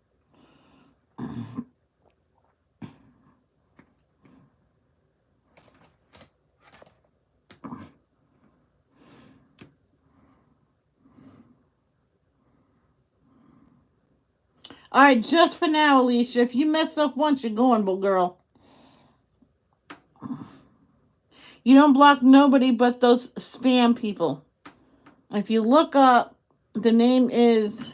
Alright, just for now, Alicia. If you mess up once, you're going, girl. You don't block nobody but those spam people. If you look up, the name is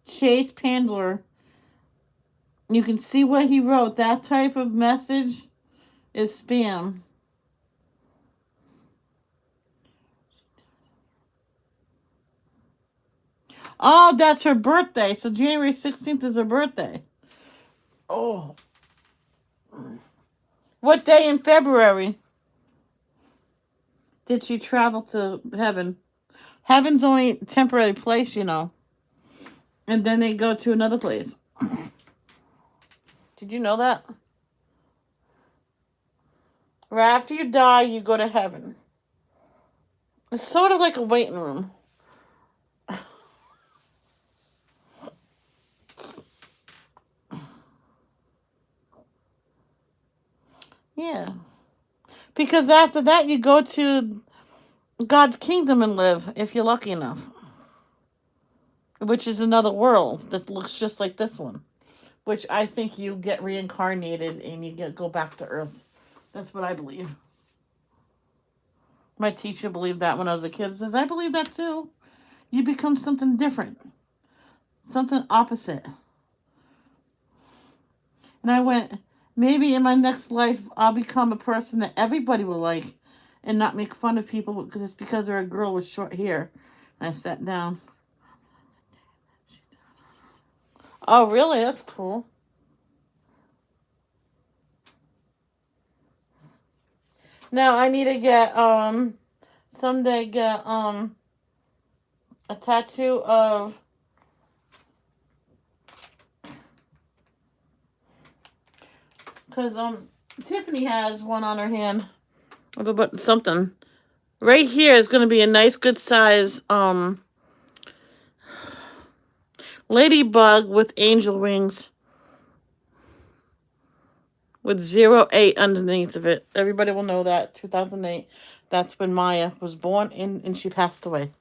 Chase Pandler. You can see what he wrote. That type of message is spam. Oh, that's her birthday. So January 16th is her birthday. Oh. What day in February did she travel to heaven? Heaven's only a temporary place, you know. And then they go to another place. Did you know that? Right after you die, you go to heaven. It's sort of like a waiting room. Yeah. Because after that, you go to God's kingdom and live, if you're lucky enough, which is another world that looks just like this one. Which I think you get reincarnated and you go back to Earth. That's what I believe. My teacher believed that when I was a kid. Says I believe that too. You become something different, something opposite. And I went, maybe in my next life I'll become a person that everybody will like, and not make fun of people just because they're a girl with short hair. And I sat down. Oh, really? That's cool. Now I need to get someday get a tattoo of because Tiffany has one on her hand. But something right here is going to be a nice, good size ladybug with angel wings with 08 underneath of it. Everybody will know that 2008. That's when Maya was born and she passed away.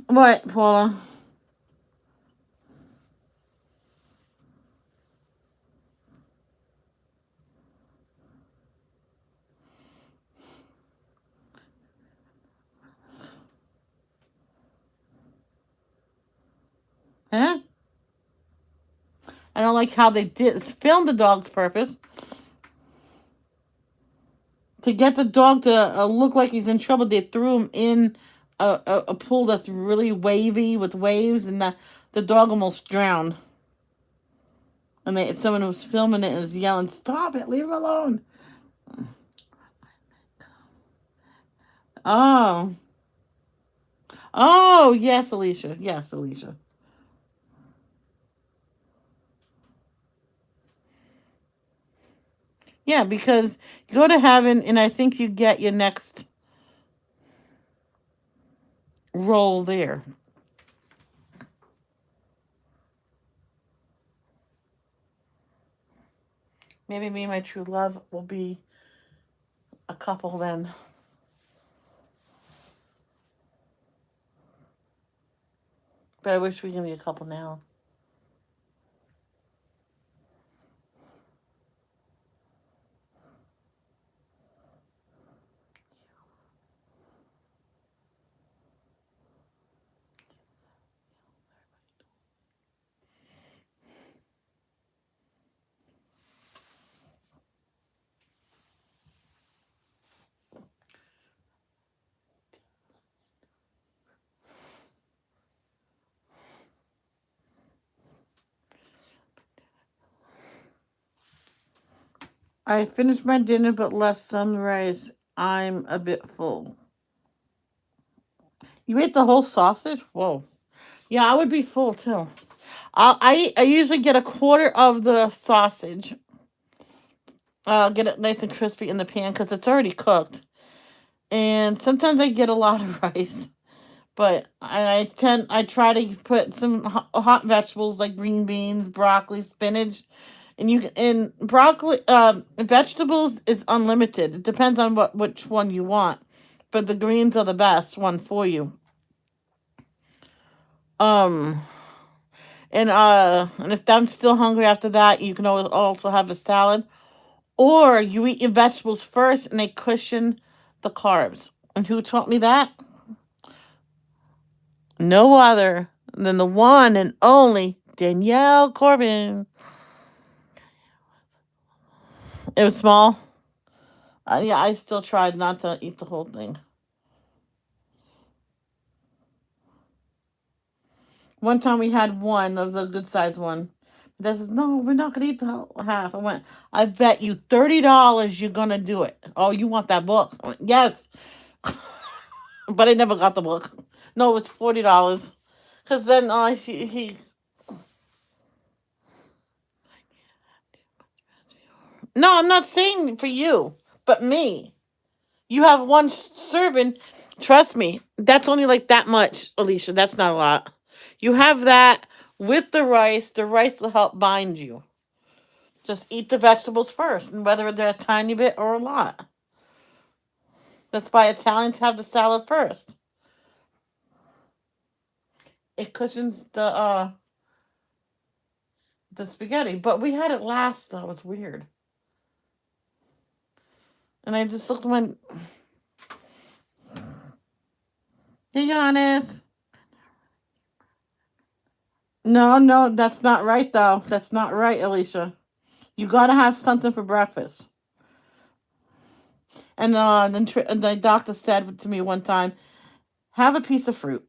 What, Paula? Huh? I don't like how they did film the dog's purpose to get the dog to look like he's in trouble. They threw him in a pool that's really wavy with waves, and the dog almost drowned. And someone who was filming it was yelling, "Stop it! Leave him alone!" Oh, oh yes, Alicia. Yes, Alicia. Yeah, because you go to heaven, and I think you get your next role there. Maybe me and my true love will be a couple then. But I wish we could be a couple now. I finished my dinner but left some rice. I'm a bit full. You ate the whole sausage? Whoa. Yeah, I would be full too. I usually get a quarter of the sausage. Get it nice and crispy in the pan because it's already cooked. And sometimes I get a lot of rice. But I try to put some hot vegetables like green beans, broccoli, spinach, and broccoli vegetables is unlimited. It depends on which one you want, but the greens are the best one for you. Um and if I'm still hungry after that, you can also have a salad, or you eat your vegetables first and they cushion the carbs. And who taught me that? No other than the one and only Danielle Corbin. It was small. Yeah, I still tried not to eat the whole thing. One time we had one, of the good sized one. Dad says, "No, we're not gonna eat the whole half." I went, "I bet you $30 you're gonna do it." "Oh, you want that book?" I went, "Yes." But I never got the book. No, it was $40. Cause then he no, I'm not saying for you, but me. You have one serving. Trust me, that's only like that much, Alicia. That's not a lot. You have that with the rice. The rice will help bind you. Just eat the vegetables first, and whether they're a tiny bit or a lot. That's why Italians have the salad first. It cushions the spaghetti. But we had it last though. It's weird. And I just looked at my. Hey, honest. No, no, that's not right though. That's not right, Alicia. You gotta have something for breakfast. And then the doctor said to me one time, have a piece of fruit.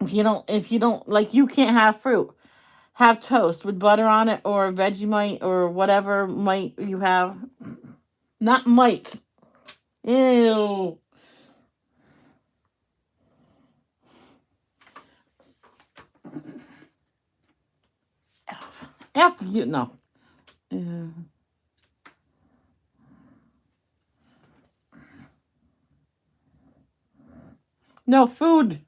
If you don't like, you can't have fruit. Have toast with butter on it, or Vegemite, or whatever might you have. Not might. Ew. F you no. Ew. No food.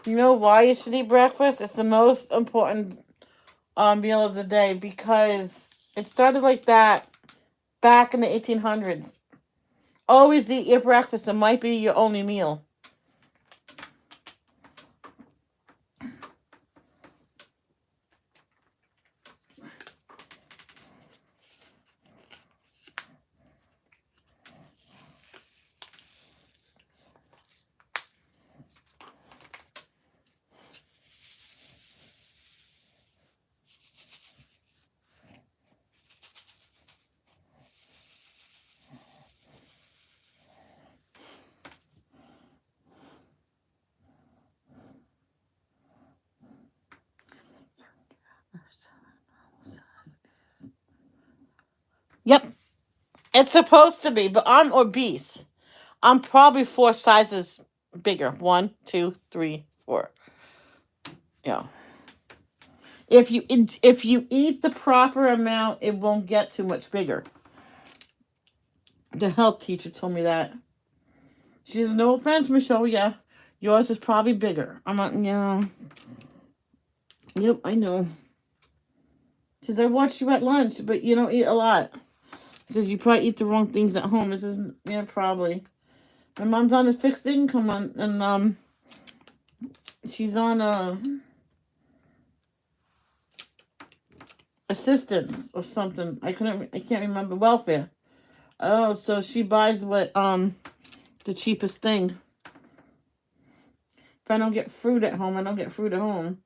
You know why you should eat breakfast? It's the most important meal of the day because it started like that back in the 1800s. Always eat your breakfast. It might be your only meal. Yep, it's supposed to be, but I'm obese. I'm probably 4 sizes bigger. 1, 2, 3, 4. Yeah. If you eat the proper amount, it won't get too much bigger. The health teacher told me that. She says, "No offense, Michelle. Yeah, yours is probably bigger." I'm like, "Yeah, yep, I know." She says, "I watched you at lunch, but you don't eat a lot." She says, "You probably eat the wrong things at home." This is yeah, probably. My mom's on a fixed income and she's on assistance or something. I can't remember welfare. Oh, so she buys what the cheapest thing. If I don't get fruit at home, I don't get fruit at home.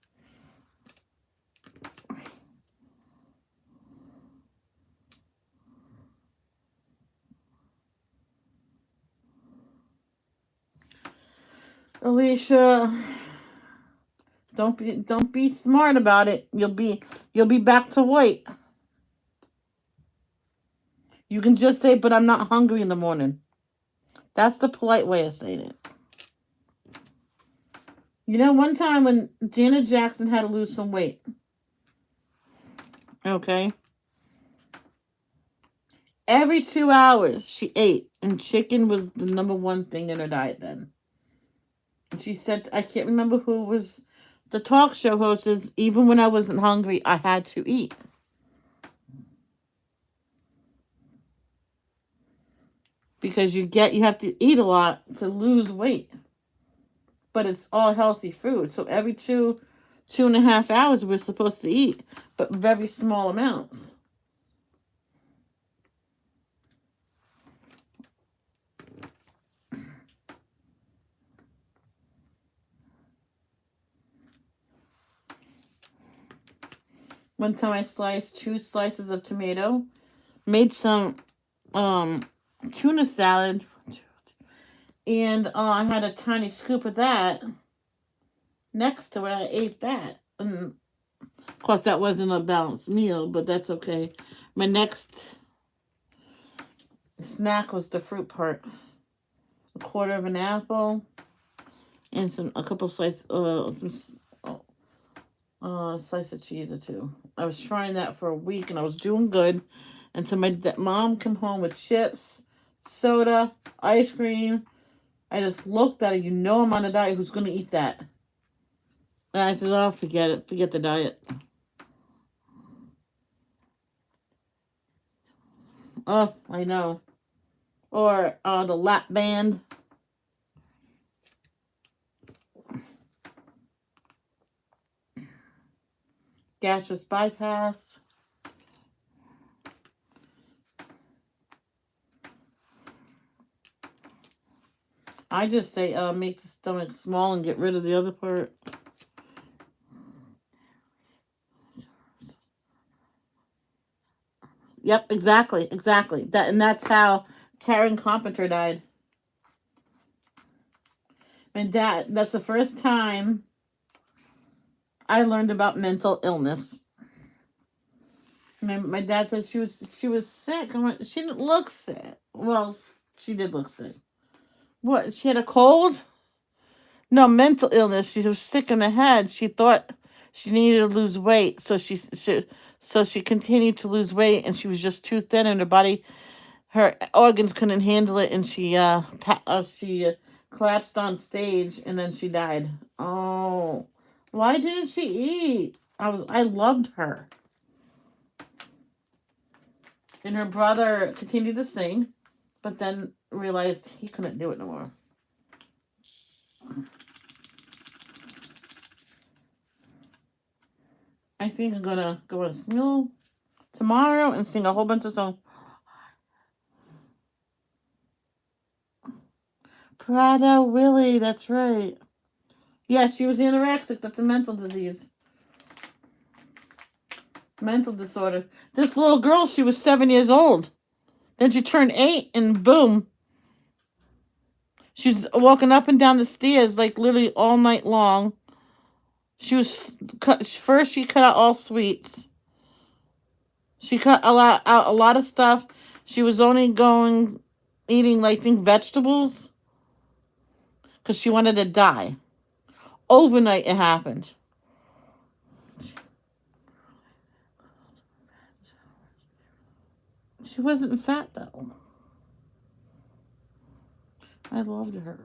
Alicia, don't be smart about it. You'll be back to white. You can just say, "But I'm not hungry in the morning." That's the polite way of saying it. You know, one time when Janet Jackson had to lose some weight, okay, every 2 hours she ate, and chicken was the number one thing in her diet then. And she said, I can't remember who was the talk show host, says, even when I wasn't hungry, I had to eat. Because you have to eat a lot to lose weight. But it's all healthy food. So every 2.5 hours we're supposed to eat, but very small amounts. One time I sliced 2 slices of tomato, made some tuna salad, and I had a tiny scoop of that next to it. I ate that. And of course, that wasn't a balanced meal, but that's okay. My next snack was the fruit part. a quarter of an apple, and a couple slices, slice of cheese or two. I was trying that for a week, and I was doing good until my mom came home with chips, soda, ice cream. I just looked at her. You know I'm on a diet. Who's going to eat that? And I said, oh, forget it. Forget the diet. Oh, I know. Or the lap band. Gaseous bypass. I just say make the stomach small and get rid of the other part. Yep, exactly. That's how Karen Carpenter died. And that's the first time I learned about mental illness. My dad said she was sick. I went, she didn't look sick. Well, she did look sick. What? She had a cold? No, mental illness. She was sick in the head. She thought she needed to lose weight, so she continued to lose weight, and she was just too thin, and her body, her organs couldn't handle it, and she collapsed on stage, and then she died. Oh, why didn't she eat? I loved her. And her brother continued to sing, but then realized he couldn't do it no more. I think I'm gonna go to school tomorrow and sing a whole bunch of songs. Prada Willie, that's right. Yeah, she was anorexic. That's a mental disease. Mental disorder. This little girl, she was 7 years old. Then she turned 8 and boom. She was walking up and down the stairs like literally all night long. She cut out all sweets. She cut out a lot of stuff. She was only eating like vegetables because she wanted to die. Overnight it happened. She wasn't fat though. I loved her.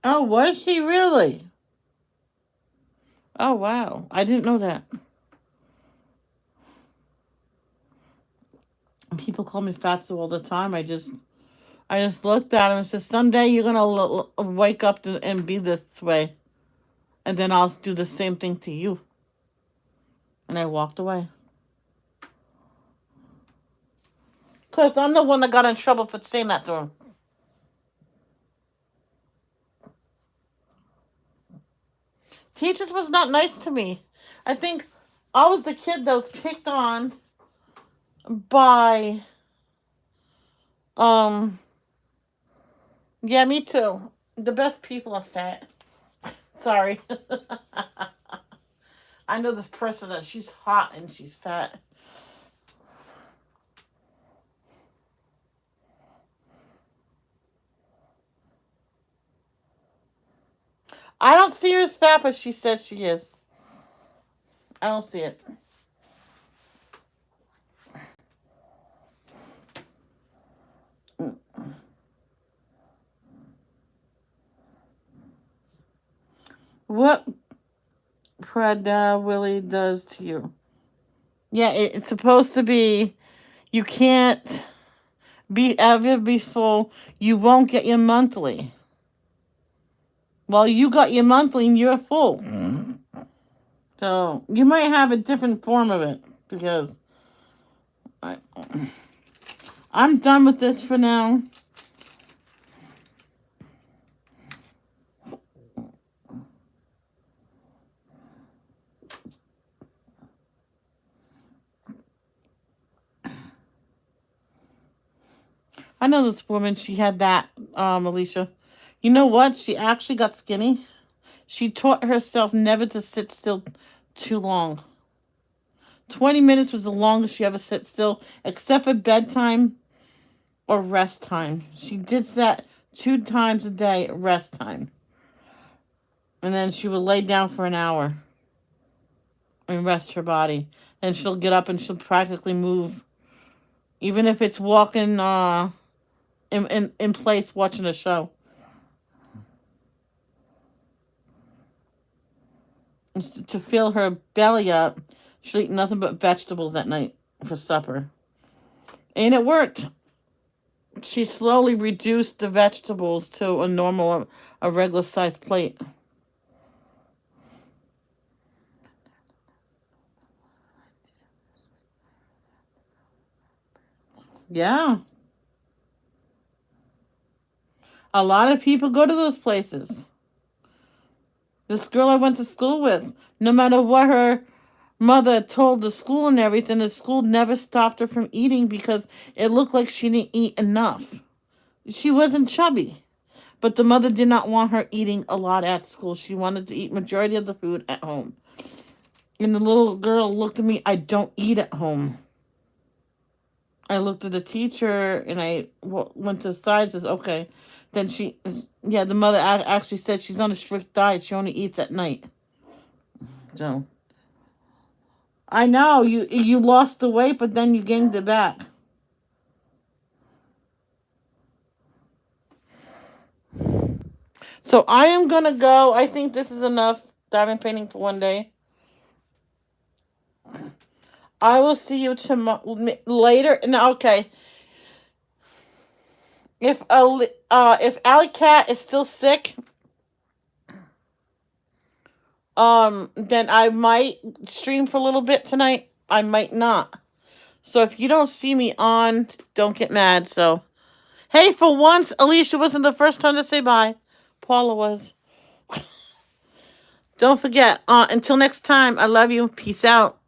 Oh, was she really? Oh, wow. I didn't know that. People call me fatso all the time. I just looked at him and said, someday you're going to wake up and be this way. And then I'll do the same thing to you. And I walked away. Because I'm the one that got in trouble for saying that to him. Teachers was not nice to me. I think I was the kid that was picked on by, yeah, me too. The best people are fat. Sorry. I know this person that she's hot and she's fat. I don't see her as fat, but she says she is. I don't see it. What Prader-Willi does to you? Yeah, it's supposed to be. You can't ever be full. You won't get your monthly. Well, you got your monthly and you're full. So you might have a different form of it because I'm done with this for now. I know this woman, she had that, Alicia. You know what? She actually got skinny. She taught herself never to sit still too long. 20 minutes was the longest she ever sit still, except for bedtime or rest time. She did that 2 times a day, rest time. And then she would lay down for an hour and rest her body. Then she'll get up and she'll practically move. Even if it's walking in place watching a show. To fill her belly up, she'll eat nothing but vegetables at night for supper. And it worked. She slowly reduced the vegetables to a regular sized plate. Yeah. A lot of people go to those places. This girl I went to school with, no matter what her mother told the school and everything, the school never stopped her from eating because it looked like she didn't eat enough. She wasn't chubby, but the mother did not want her eating a lot at school. She wanted to eat majority of the food at home. And the little girl looked at me, I don't eat at home. I looked at the teacher and I went to the side and says, okay. Then the mother actually said she's on a strict diet. She only eats at night. So, I know, you lost the weight, but then you gained it back. So, I am going to go. I think this is enough diamond painting for one day. I will see you later. No, okay. If Alley Cat is still sick, then I might stream for a little bit tonight. I might not. So if you don't see me on, don't get mad. So, hey, for once, Alicia wasn't the first time to say bye. Paula was. Don't forget. Until next time, I love you. Peace out.